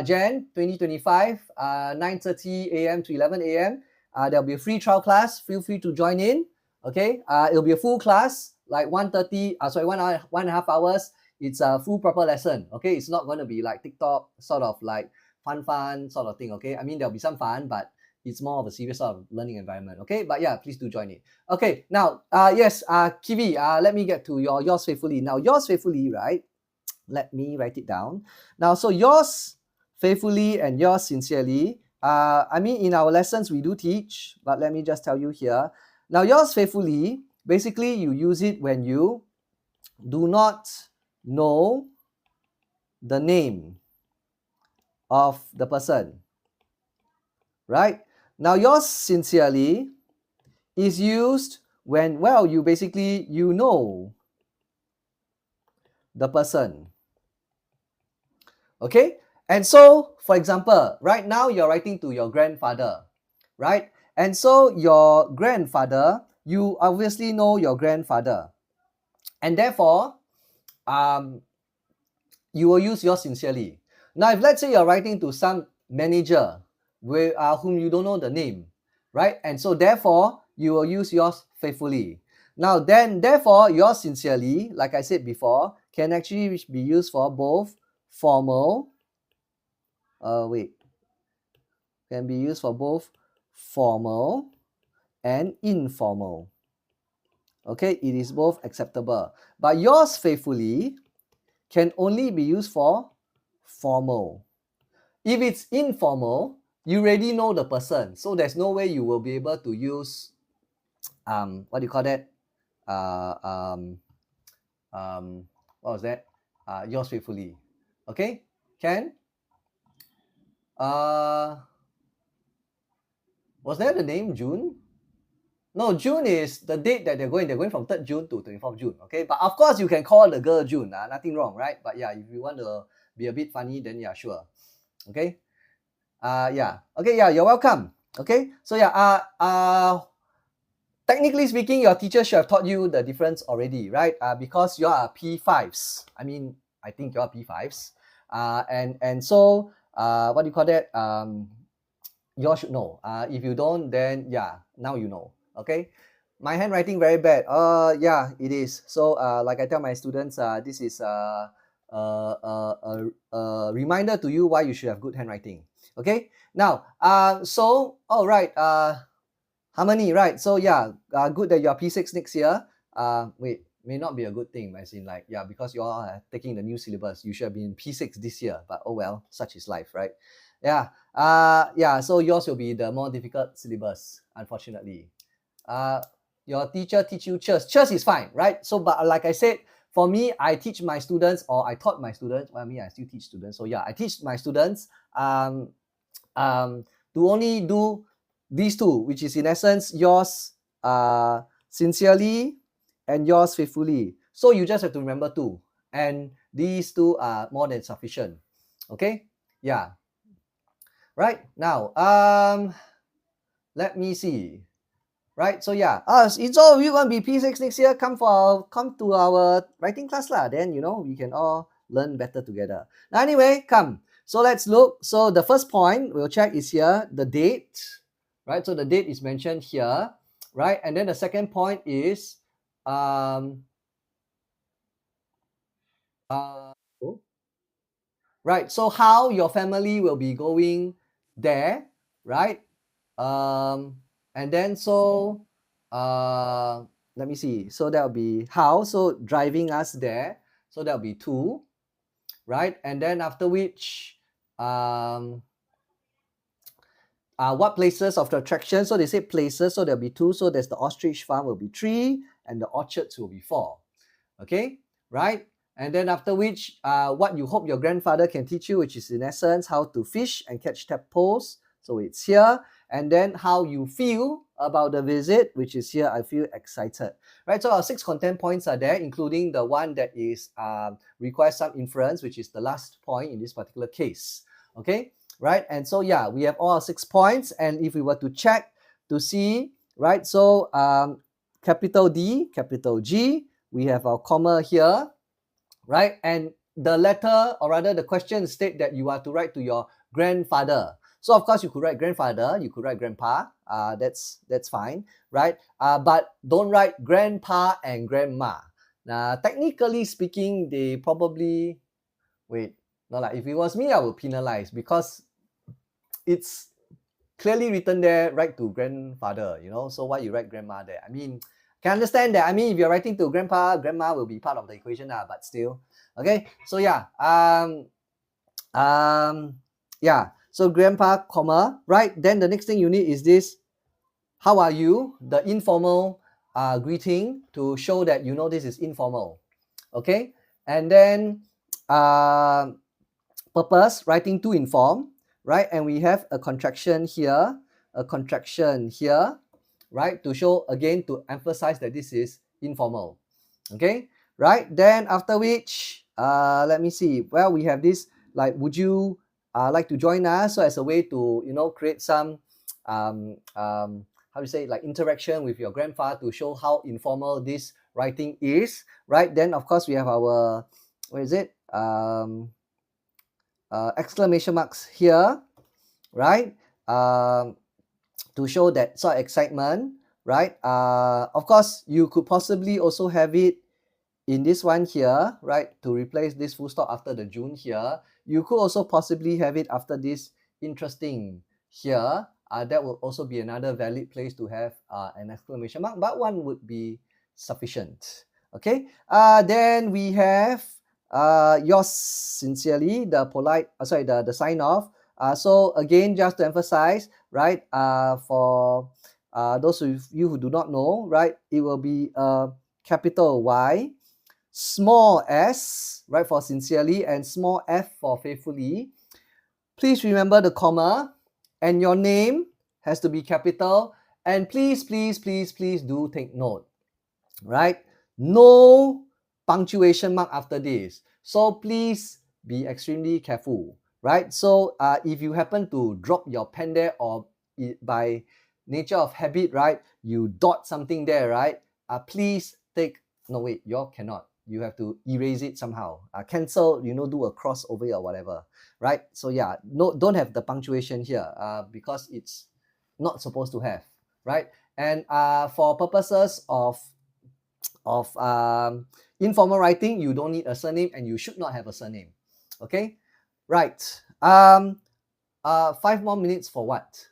Jan 2025, 9:30 a.m. to 11 a.m. There'll be a free trial class. Feel free to join in. Okay, it'll be a full class, like 1:30. Sorry, 1 hour, 1.5 hours. It's a full proper lesson. Okay, it's not going to be like TikTok sort of like fun sort of thing. Okay, I mean there'll be some fun, but it's more of a serious sort of learning environment. Okay, but yeah, please do join it. Okay, now yes, Kiwi, let me get to yours faithfully. Now yours faithfully, right? Let me write it down. Now, so yours faithfully and yours sincerely. I mean, in our lessons we do teach, but let me just tell you here. Now, yours faithfully, basically you use it when you do not know the name of the person, right? Now, yours sincerely is used when, well, you basically, you know the person. Okay? And so, for example, right now you're writing to your grandfather, right? And so your grandfather, you obviously know your grandfather. And therefore, you will use yours sincerely. Now, if let's say you're writing to some manager whom you don't know the name, right? And so therefore, you will use yours faithfully. Now, then, therefore, yours sincerely, like I said before, can actually be used for both formal, can be used for both formal and informal. Okay, it is both acceptable. But yours faithfully can only be used for formal. If it's informal, you already know the person, so there's no way you will be able to use what do you call that? What was that? Yours faithfully. Okay, Ken? Was that the name June? No, June is the date that they're going. They're going from 3rd June to 24th June. Okay, but of course you can call the girl June. Nothing wrong, right? But yeah, if you want to be a bit funny, then yeah, sure. Okay. Yeah. Okay. Yeah, you're welcome. Okay. So yeah. Technically speaking, your teacher should have taught you the difference already, right? Because you are P5s. I mean, I think you are P5s. And so what do you call that? You all should know. If you don't, then yeah, now you know. Okay, my handwriting very bad. Yeah, it is. So like I tell my students, this is a reminder to you why you should have good handwriting. Okay, now so all right, Harmony, right? So yeah, good that you're P6 next year. Wait, may not be a good thing, as in like, yeah, because you all are taking the new syllabus, you should have been P6 this year, but oh well, such is life, right? Yeah. Yeah. So yours will be the more difficult syllabus, unfortunately. Your teacher teach you chess. Chess is fine, right? So, but like I said, for me, I teach my students, or I taught my students. Well, I mean, I still teach students. So yeah, I teach my students to only do these two, which is in essence yours sincerely and yours faithfully. So you just have to remember two, and these two are more than sufficient. Okay, yeah. Right now, let me see. Right, so yeah, it's all you gonna be P6 next year. Come to our writing class lah. Then we can all learn better together. Now anyway, come. So let's look. So the first point we'll check is here the date, right? So the date is mentioned here, right? And then the second point is oh, right. So how your family will be going there, right? And then so let me see. So that'll be how. So driving us there. So that'll be 2, right? And then after which what places of the attraction? So they say places, so there'll be 2. So there's the ostrich farm will be 3, and the orchards will be 4. Okay, right? And then after which, what you hope your grandfather can teach you, which is in essence how to fish and catch tadpoles. So it's here. And then how you feel about the visit, which is here. I feel excited, right? So our 6 content points are there, including the one that is requires some inference, which is the last point in this particular case. Okay, right? And so yeah, we have all our 6 points. And if we were to check to see, right? So capital D, capital G, we have our comma here, right? And the letter, or rather the question state that you are to write to your grandfather. So of course you could write grandfather, you could write grandpa, that's fine, right? But don't write grandpa and grandma. Now, technically speaking, they probably, wait, no, like if it was me, I would penalize, because it's clearly written there, write to grandfather, so why you write grandma there? I mean, can understand that. I mean, if you're writing to grandpa, grandma will be part of the equation, but still. Okay, so yeah, yeah, so grandpa, comma, right? Then the next thing you need is this, how are you? The informal greeting to show that this is informal. Okay, and then purpose, writing to inform, right? And we have a contraction here, right? To show, again, to emphasize that this is informal. Okay, right? Then after which, let me see. Well, we have this, like, would you like to join us? So as a way to, create some, how do you say, like interaction with your grandfather to show how informal this writing is, right? Then of course we have our, where is it? Exclamation marks here, right? To show that sort of excitement, right? Of course, you could possibly also have it in this one here, right? To replace this full stop after the June here. You could also possibly have it after this interesting here. That will also be another valid place to have an exclamation mark, but one would be sufficient. Okay. Then we have yours sincerely, the polite, the sign off. So again, just to emphasize, right? For those of you who do not know, right? It will be capital Y, small s, right, for sincerely, and small f for faithfully. Please remember the comma, and your name has to be capital. And please, please, please, please do take note, right? No punctuation mark after this. So please be extremely careful, right? So if you happen to drop your pen there, or by nature of habit, right, you dot something there, right? Please take, no wait, you cannot. You have to erase it somehow. Cancel, do a cross over it or whatever, right? So yeah, no, don't have the punctuation here because it's not supposed to have, right? And for purposes of informal writing, you don't need a surname, and you should not have a surname. Okay, right. 5 more minutes for what?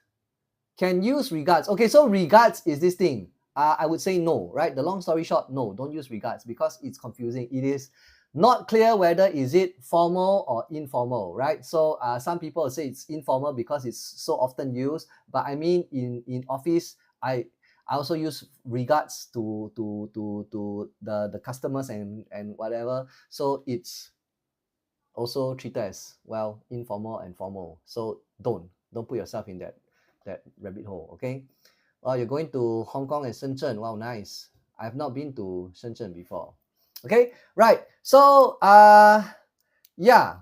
Can use regards. Okay, so regards is this thing. I would say no, right? The long story short, no, don't use regards, because it's confusing. It is not clear whether is it formal or informal, right? So some people say it's informal because it's so often used, but I mean in office, I also use regards to the customers and whatever. So it's also treated as well informal and formal. So don't put yourself in that rabbit hole. Okay. Well, you're going to Hong Kong and Shenzhen. Wow, nice. I've not been to Shenzhen before. Okay, right. So yeah.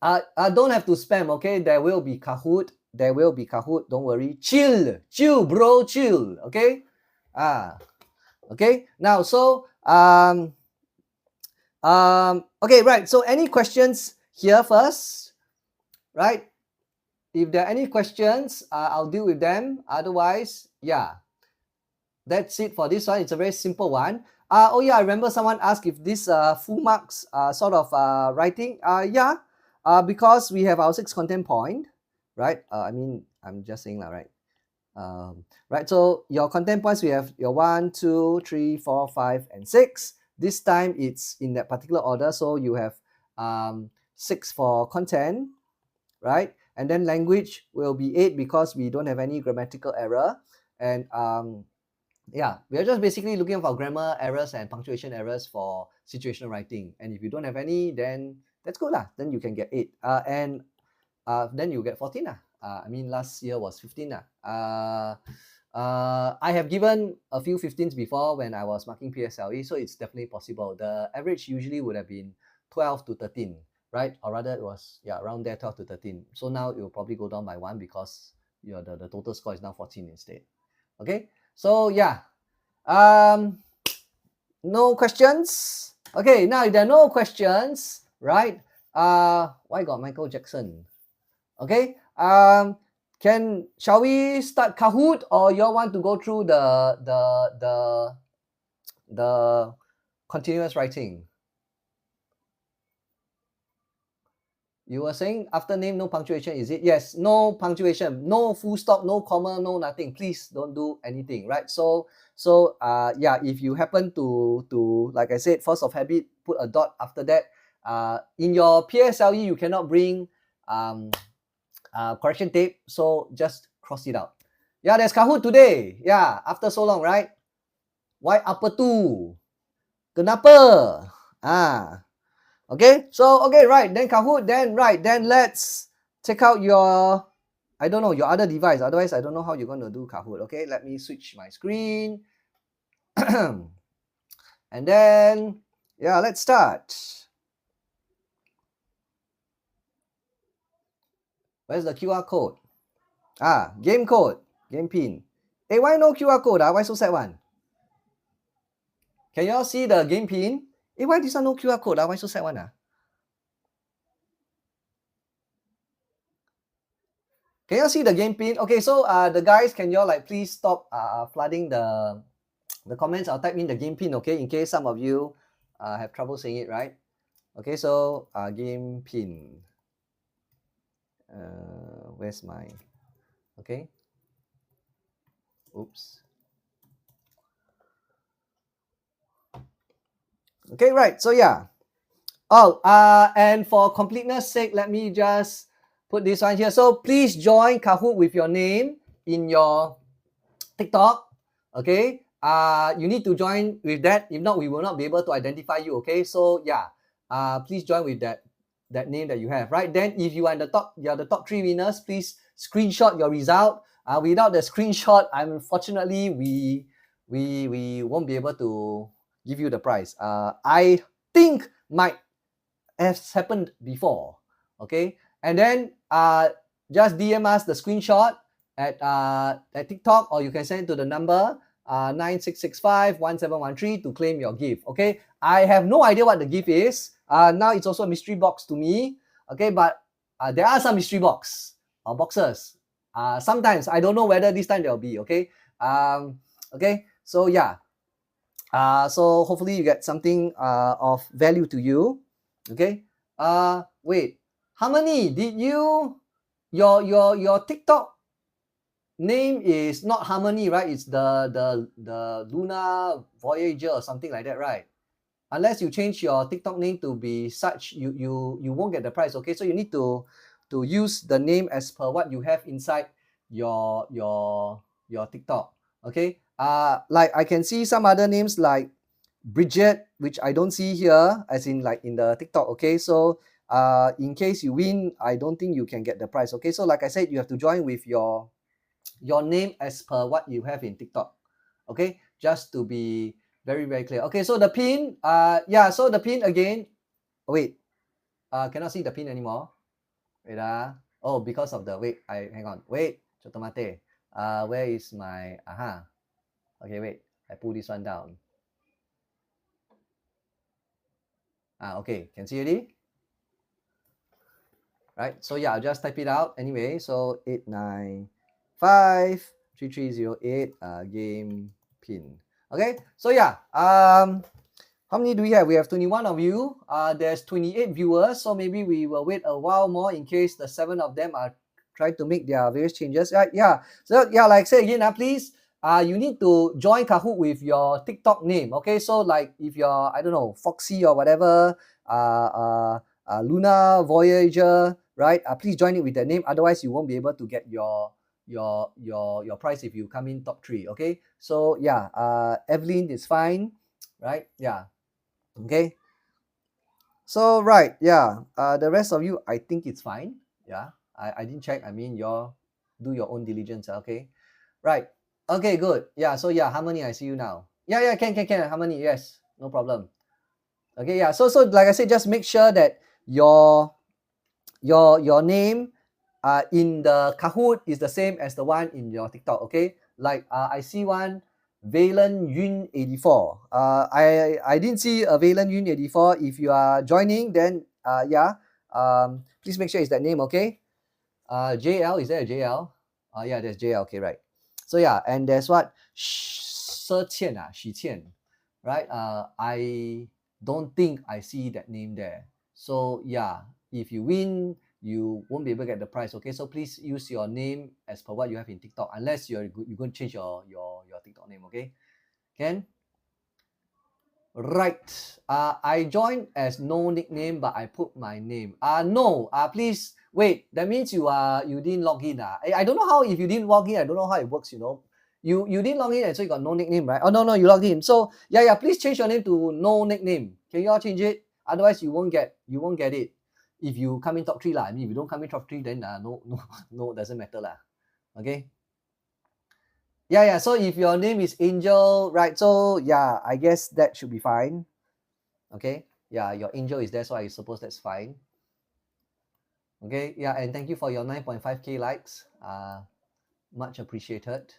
Don't have to spam. Okay, there will be Kahoot. There will be Kahoot. Don't worry. Chill, bro, chill. Okay. Okay. Now, so okay, right. So any questions here first, right? If there are any questions, I'll deal with them. Otherwise, yeah, that's it for this one. It's a very simple one. Oh yeah, I remember someone asked if this full marks sort of writing. Yeah, because we have our 6 content point, right? I mean, I'm just saying that, right? Right. So your content points, we have your 1, 2, 3, 4, 5, and 6. This time it's in that particular order. So you have 6 for content, right? And then language will be 8 because we don't have any grammatical error. And yeah, we are just basically looking for grammar errors and punctuation errors for situational writing. And if you don't have any, then that's good lah. Then you can get 8. And then you get 14 lah. I mean, last year was 15 lah. I have given a few 15s before when I was marking PSLE, so it's definitely possible. The average usually would have been 12 to 13, right? Or rather, it was around there, 12 to 13. So now it will probably go down by 1 because the total score is now 14 instead. Okay, so yeah, no questions. Okay, now if there are no questions, right? Why got Michael Jackson? Okay, shall we start Kahoot, or you all want to go through the continuous writing? You were saying after name, no punctuation, is it? Yes, no punctuation, no full stop, no comma, no nothing. Please don't do anything, right? So yeah, if you happen to like I said, force of habit, put a dot after that. In your PSLE, you cannot bring correction tape, so just cross it out. Yeah, there's Kahoot today. Yeah, after so long, right? Why apa tu? Kenapa? Okay, so okay, right, then Kahoot, then let's take out your, I don't know, your other device. Otherwise, I don't know how you're going to do Kahoot. Okay, let me switch my screen. And then, yeah, let's start. Where's the QR code? Game code, game pin. Hey, why no QR code? Why so sad one? Can you all see the game pin? Hey, why this one no QR code? Why so sad one? Can you all see the game pin? Okay, so the guys, can you all like please stop flooding the comments? I'll type in the game pin, okay, in case some of you have trouble saying it, right? Okay, so game pin. Where's my, okay. Oops. Okay, right, so yeah. Oh, and for completeness sake, let me just put this one here. So please join Kahoot with your name in your TikTok, okay? You need to join with that. If not, we will not be able to identify you, okay? So yeah, please join with that name that you have, right? Then if you are in the top, you are the top 3 winners, please screenshot your result. Without the screenshot, unfortunately, we won't be able to give you the prize. I think might have happened before, okay? And then just DM us the screenshot at TikTok, or you can send it to the number 96651713 to claim your gift, okay? I have no idea what the gift is. Now it's also a mystery box to me, okay? But there are some mystery boxes. Sometimes I don't know whether this time there'll be, okay? Okay, so yeah. So hopefully you get something of value to you. Okay. Wait. Harmony, did you your TikTok name is not Harmony, right? It's the Luna Voyager or something like that, right? unless you change your TikTok name to be such, you won't get the prize. Okay, so you need to use the name as per what you have inside your TikTok. Okay, like I can see some other names like Bridget, which I don't see here, as in like in the TikTok. Okay, so in case you win, I don't think you can get the prize. Okay, so like I said, you have to join with your name as per what you have in TikTok. Okay, just to be very, very clear. Okay, so the pin, yeah, so the pin again, wait, cannot see the pin anymore. Wait, oh, because of the, wait, hang on, wait, chotomate. Where is my, okay, wait, I pull this one down. Okay, can see already? Right, so yeah, I'll just type it out anyway. So 8953308 game pin. Okay, so yeah, how many do we have? We have 21 of you. There's 28 viewers, so maybe we will wait a while more in case the 7 of them are trying to make their various changes. Yeah, so yeah, like I say again, please, you need to join Kahoot with your TikTok name. Okay, so like if you're, I don't know, Foxy or whatever, Luna Voyager, right? Please join it with that name. Otherwise, you won't be able to get your prize if you come in top 3. Okay, so yeah, Evelyn is fine, right? Yeah. Okay, so right, yeah, the rest of you, I think it's fine. Yeah, I didn't check. I mean, do your own diligence. Okay, right. Okay, good. Yeah, so yeah, Harmony, I see you now. Yeah, can Harmony, yes, no problem. Okay, yeah, so like I said, just make sure that your name in the Kahoot is the same as the one in your TikTok. Okay, like I see one Valen Yun 84. I didn't see a Valen Yun 84. If you are joining, then yeah, please make sure it's that name. Okay, JL, is there a JL? Yeah, there's JL. Okay, right. So yeah, and there's what Shi Qian, right? I don't think I see that name there. So yeah, if you win, you won't be able to get the prize. Okay, so please use your name as per what you have in TikTok, unless you're going to change your TikTok name. Okay, can? Right. I joined as no nickname, but I put my name. No. Please wait. That means you didn't log in. I don't know how, if you didn't log in, I don't know how it works. You know, you didn't log in, and so you got no nickname, right? Oh no, you logged in. So yeah. Please change your name to no nickname. Can you all change it? Otherwise, you won't get it. If you come in top 3 lah. I mean, if you don't come in top 3, then no, doesn't matter lah. Okay. Yeah. So if your name is Angel, right? So yeah, I guess that should be fine. Okay. Yeah, your Angel is there, so I suppose that's fine. Okay. Yeah, and thank you for your 9.5k likes. Much appreciated.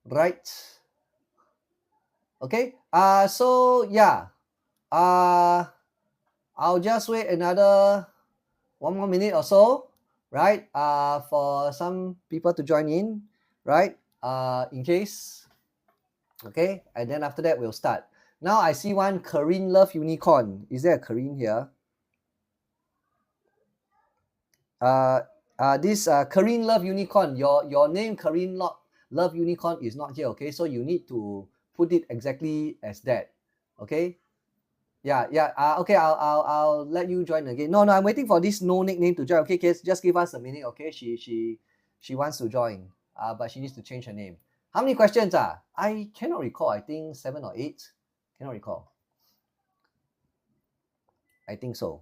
Right. Okay. So yeah. I'll just wait another 1 more minute or so, right? For some people to join in, right? In case. Okay, and then after that we'll start. Now I see one Karine Love Unicorn. Is there a Karine here? This Karine Love Unicorn, your name Karine Love Unicorn is not here. Okay, so you need to put it exactly as that. Okay. Yeah. Okay, I'll let you join again. No, I'm waiting for this no nickname to join. Okay, just give us a minute. Okay, she wants to join. But she needs to change her name. How many questions? I cannot recall. I think 7 or 8. Cannot recall. I think so.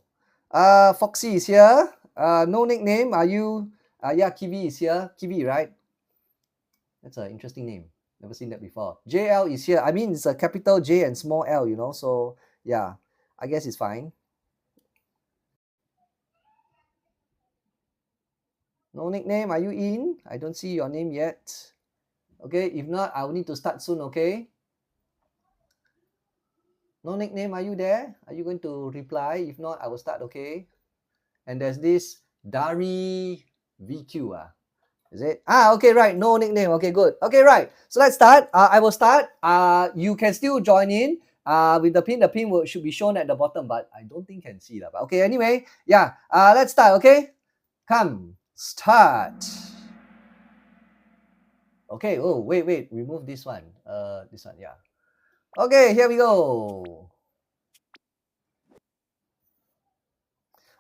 Foxy is here. No nickname. Are you? Yeah, Kiwi is here. Kiwi, right? That's an interesting name. Never seen that before. JL is here. I mean, it's a capital J and small L, you know. So yeah, I guess it's fine. No nickname. Are you in? I don't see your name yet. Okay, if not, I will need to start soon. Okay. No nickname. Are you there? Are you going to reply? If not, I will start. Okay. And there's this Dari VQ. Is it? Okay, right. No nickname. Okay, good. Okay, right. So let's start. I will start. You can still join in. With the pin. The pin should be shown at the bottom, but I don't think can see that. But okay, anyway, yeah. Let's start. Okay, come start. Okay. Oh, wait. Remove this one. This one. Yeah. Okay, here we go.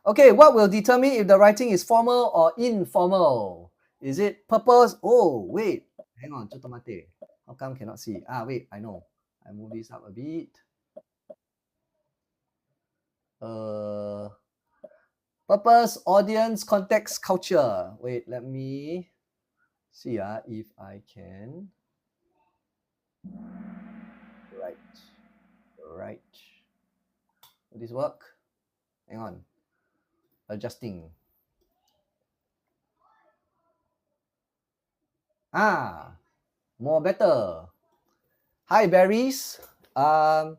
Okay, what will determine if the writing is formal or informal? Is it purpose? Oh, wait. Hang on, chotomate. How come cannot see? Ah, wait, I know. I move this up a bit. Purpose, audience, context, culture. Wait, let me see if I can. Right. Will this work? Hang on. Adjusting. More better. Hi, berries. I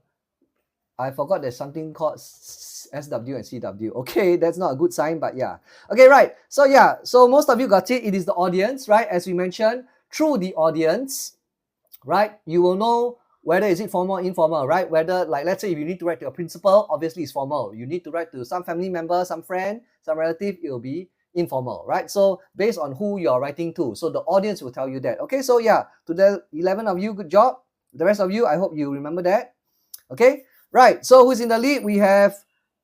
forgot there's something called SW and CW. Okay, that's not a good sign, but yeah. Okay, right. So yeah, so most of you got it. It is the audience, right? As we mentioned, through the audience, right? You will know whether is it formal or informal, right? Whether, like, let's say if you need to write to a principal, obviously it's formal. You need to write to some family member, some friend, some relative, it will be informal, right? So based on who you're writing to. So the audience will tell you that. Okay, so yeah, to the 11 of you, good job. The rest of you, I hope you remember that. Okay, right. So who's in the lead? We have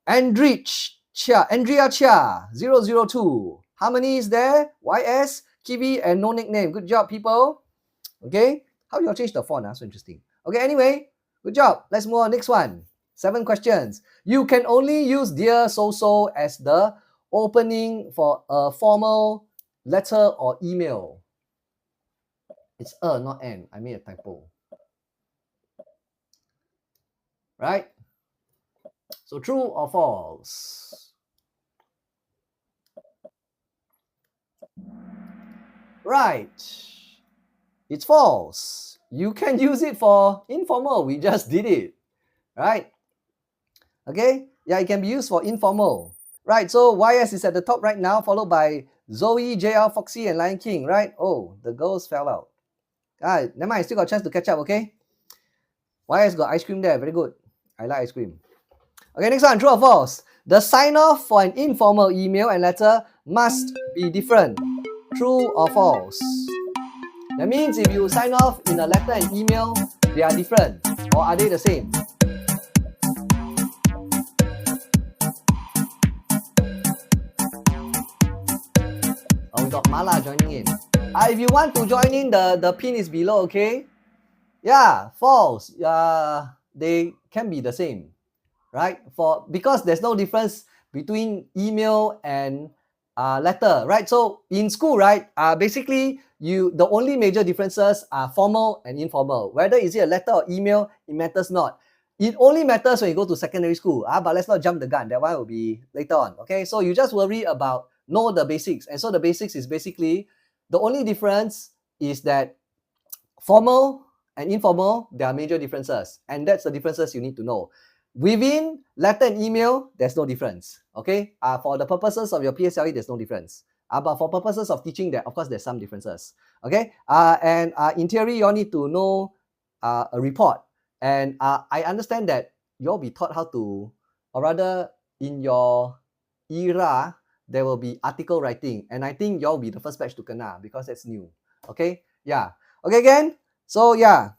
Andrea Chia 002. How many is there? YS, Kiwi, and no nickname. Good job, people. Okay, how do you change the font? So interesting. Okay, anyway, good job. Let's move on. Next one. 7 questions. You can only use dear so-so as the opening for a formal letter or email. It's not an. I made a typo. Right? So true or false? Right. It's false. You can use it for informal. We just did it. Right? Okay? Yeah, it can be used for informal. Right, so YS is at the top right now, followed by Zoe, JL, Foxy, and Lion King, right? Oh, the girls fell out. Never mind, still got a chance to catch up, okay? YS got ice cream there, very good. I like ice cream. Okay, next one, true or false? The sign-off for an informal email and letter must be different. True or false? That means if you sign off in a letter and email, they are different, or are they the same? Oh, we got Mala joining in. If you want to join in, the pin is below, okay? Yeah, false. They can be the same, right? Because there's no difference between email and letter, right? So in school, right, basically the only major differences are formal and informal. Whether is it a letter or email, it matters not. It only matters when you go to secondary school. But let's not jump the gun. That one will be later on. Okay, so you just worry about know the basics. And so the basics is basically the only difference is that formal and informal, there are major differences. And that's the differences you need to know. Within letter and email, there's no difference. Okay, for the purposes of your PSLE, there's no difference. But for purposes of teaching, of course, there's some differences. Okay, and in theory, you all need to know a report. And I understand that you'll be taught how to, or rather, in your era, there will be article writing. And I think you'll be the first batch to kena because that's new. Okay, yeah. Okay, again. So yeah.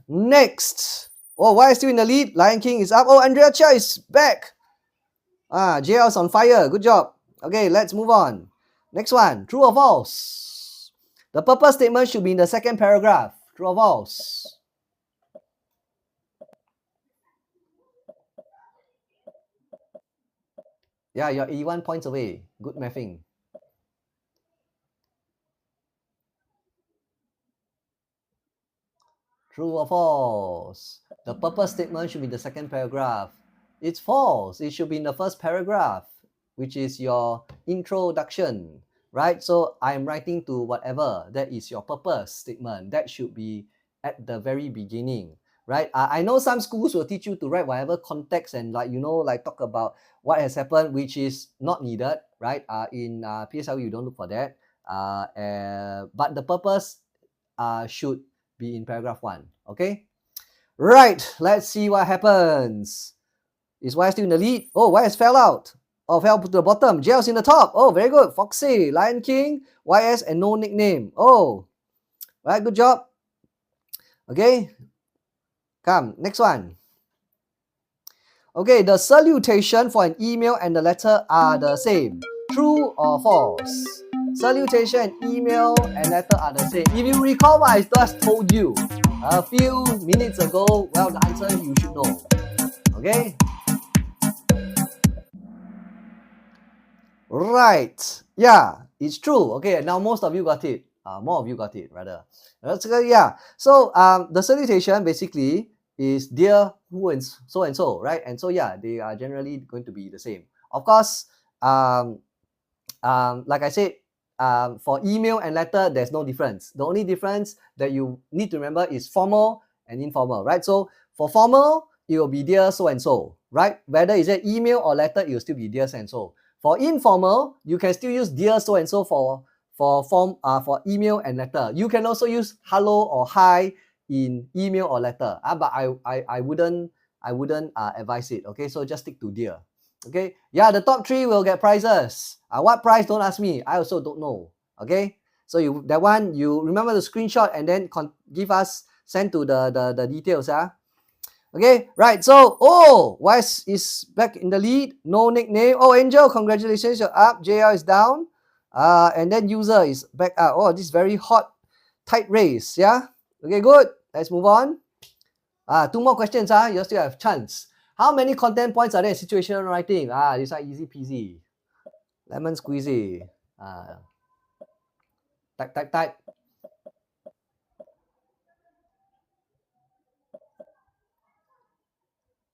Next. Oh, why is still in the lead? Lion King is up. Oh, Andrea Chia is back. JL's on fire. Good job. Okay, let's move on. Next one. True or false? The purpose statement should be in the second paragraph. True or false? Yeah, you're 81 points away. Good mathing. True or false? The purpose statement should be the second paragraph. It's false. It should be in the first paragraph, which is your introduction, right? So I'm writing to whatever. That is your purpose statement. That should be at the very beginning, right? I know some schools will teach you to write whatever context and like talk about what has happened, which is not needed, right? In PSLE, you don't look for that. But the purpose should be in paragraph 1. Okay, right, let's see what happens. Is YS still in the lead? Oh, YS fell out. Oh, fell to the bottom. JL's in the top. Oh, very good. Foxy, Lion King, YS, and no nickname. Oh, right, good job. Okay, Come, next one. Okay, the salutation for an email and the letter are the same. True or false? Salutation, email, and letter are the same. If you recall what I just told you a few minutes ago, well, the answer you should know. Okay? Right. Yeah, it's true. Okay, now most of you got it. More of you got it, rather. Yeah. So the salutation basically is dear who and so, right? And so yeah, they are generally going to be the same. Of course, like I said, for email and letter, there's no difference. The only difference that you need to remember is formal and informal, right? So for formal, it will be dear so and so, right? Whether is it email or letter, it will still be dear so and so. For informal, you can still use dear so and so for email and letter. You can also use hello or hi in email or letter. But I wouldn't advise it. Okay, so just stick to dear. Okay, yeah, the top 3 will get prizes. What prize? Don't ask me. I also don't know. Okay, so that one you remember the screenshot and then send to the details. Okay, right. So, Wes is back in the lead. No nickname. Oh, Angel, congratulations, you're up. JL is down. And then user is back up. Oh, this very hot, tight race. Yeah. Okay, good. Let's move on. 2 more questions. You still have chance. How many content points are there in situational writing? This are easy peasy. Lemon squeezy. Type.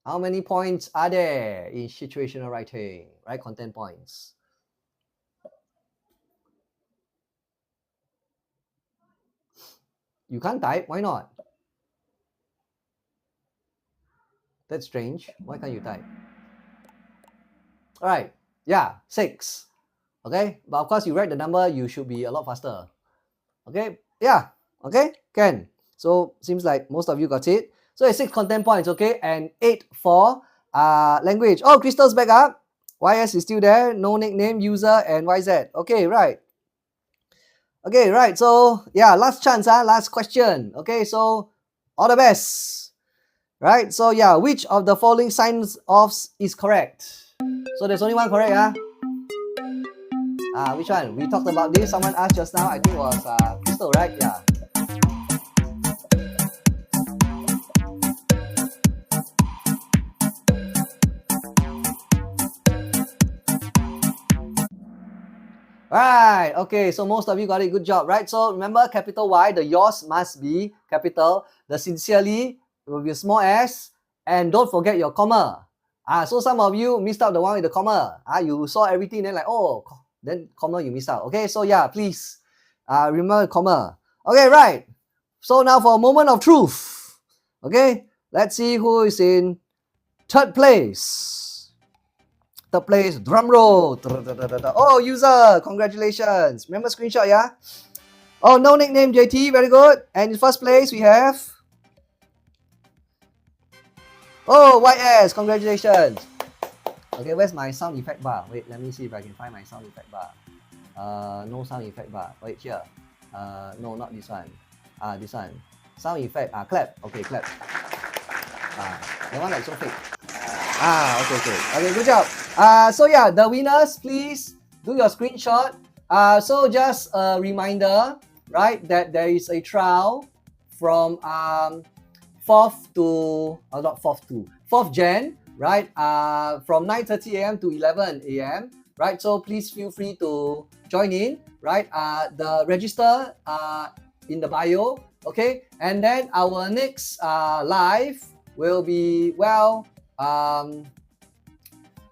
How many points are there in situational writing? Right, content points. You can't type. Why not? That's strange. Why can't you type? All right. Yeah, 6. Okay. But of course, you write the number, you should be a lot faster. Okay. Yeah. Okay. Can. So seems like most of you got it. So it's 6 content points. Okay. And 8 for language. Oh, Crystal's back up. YS is still there. No nickname, user, and YZ. Okay. Right. Okay. Right. So yeah, last chance. Last question. Okay. So all the best. Right. So yeah, which of the following signs-offs is correct? So there's only one correct. Which one? We talked about this. Someone asked just now. I think it was Crystal, right? Yeah. Right. Okay. So most of you got it. Good job. Right. So remember, capital Y. The yours must be capital. The sincerely will be small s. And don't forget your comma. So some of you missed out the one with the comma. You saw everything, then like, then comma you missed out. Okay, so yeah, please remember comma. Okay, right. So now for a moment of truth. Okay, let's see who is in 3rd place. 3rd place, drum roll. Oh, user, congratulations. Remember screenshot, yeah? Oh, no nickname, JT, very good. And in 1st place, we have... Oh, YS, congratulations. Okay, where's my sound effect bar? Wait, let me see if I can find my sound effect bar. No sound effect bar. Wait, here. No, not this one. This one. Sound effect. Clap. Okay, clap. The one like so fake. Okay. Okay, good job. So yeah, the winners, please do your screenshot. So just a reminder, right, that there is a trial from 4th Jan, right? From 9:30 a.m. to 11 a.m. Right? So please feel free to join in, right? The register in the bio, okay? And then our next live will be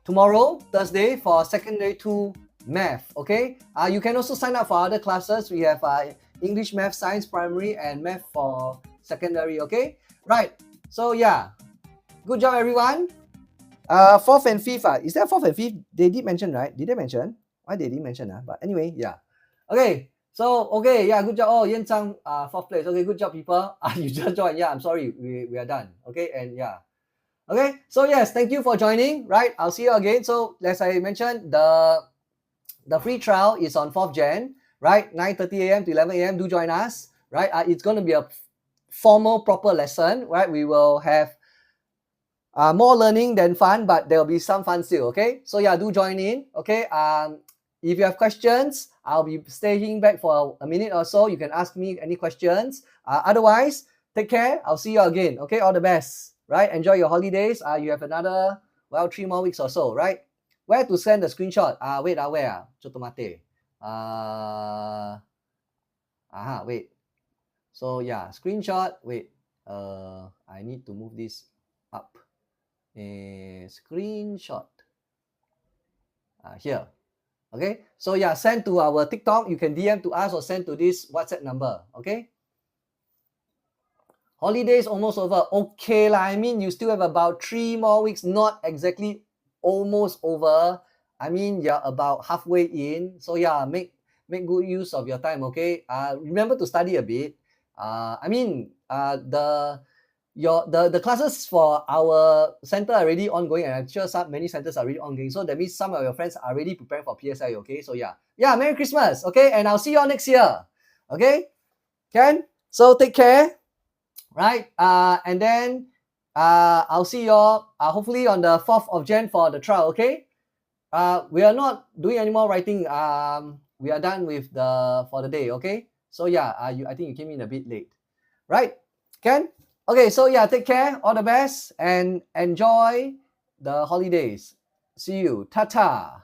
tomorrow, Thursday, for Secondary 2 Math, okay? You can also sign up for other classes. We have English, Math, Science, Primary, and Math for Secondary, okay? Right. So yeah, good job everyone. 4th and 5th. Is that 4th and 5th? They did mention, right? Did they mention? Why they didn't mention? But anyway, yeah. Okay. So okay, yeah, good job. Oh, Yan Chang, 4th place. Okay, good job, people. You just joined. Yeah, I'm sorry. We are done. Okay, and yeah. Okay. So yes, thank you for joining. Right. I'll see you again. So as I mentioned, the free trial is on 4th Jan. Right, 9:30 a.m. to 11 a.m. Do join us. Right. It's going to be a formal, proper lesson, right? We will have more learning than fun, but there will be some fun still, okay? So yeah, do join in, okay? If you have questions, I'll be staying back for a minute or so. You can ask me any questions. Otherwise, take care. I'll see you again, okay? All the best, right? Enjoy your holidays. You have another, 3 more weeks or so, right? Where to send the screenshot? Wait, where? Chotomate. Wait. So yeah, screenshot. Wait. I need to move this up. A screenshot. Here. Okay. So yeah, send to our TikTok. You can DM to us or send to this WhatsApp number. Okay. Holidays almost over. Okay lah. I mean, you still have about 3 more weeks. Not exactly almost over. I mean, you're about halfway in. So yeah, make good use of your time. Okay. Remember to study a bit. The classes for our center are already ongoing, and I'm sure many centers are already ongoing. So that means some of your friends are already preparing for PSI. Okay. So yeah, Merry Christmas. Okay, and I'll see you all next year. Okay. Can? So take care. Right. And then I'll see you all hopefully on the 4th of Jan for the trial. Okay. We are not doing any more writing. We are done with for the day. Okay. So yeah, I think you came in a bit late. Right. Can? Okay, so yeah, take care, all the best, and enjoy the holidays. See you. Ta-ta.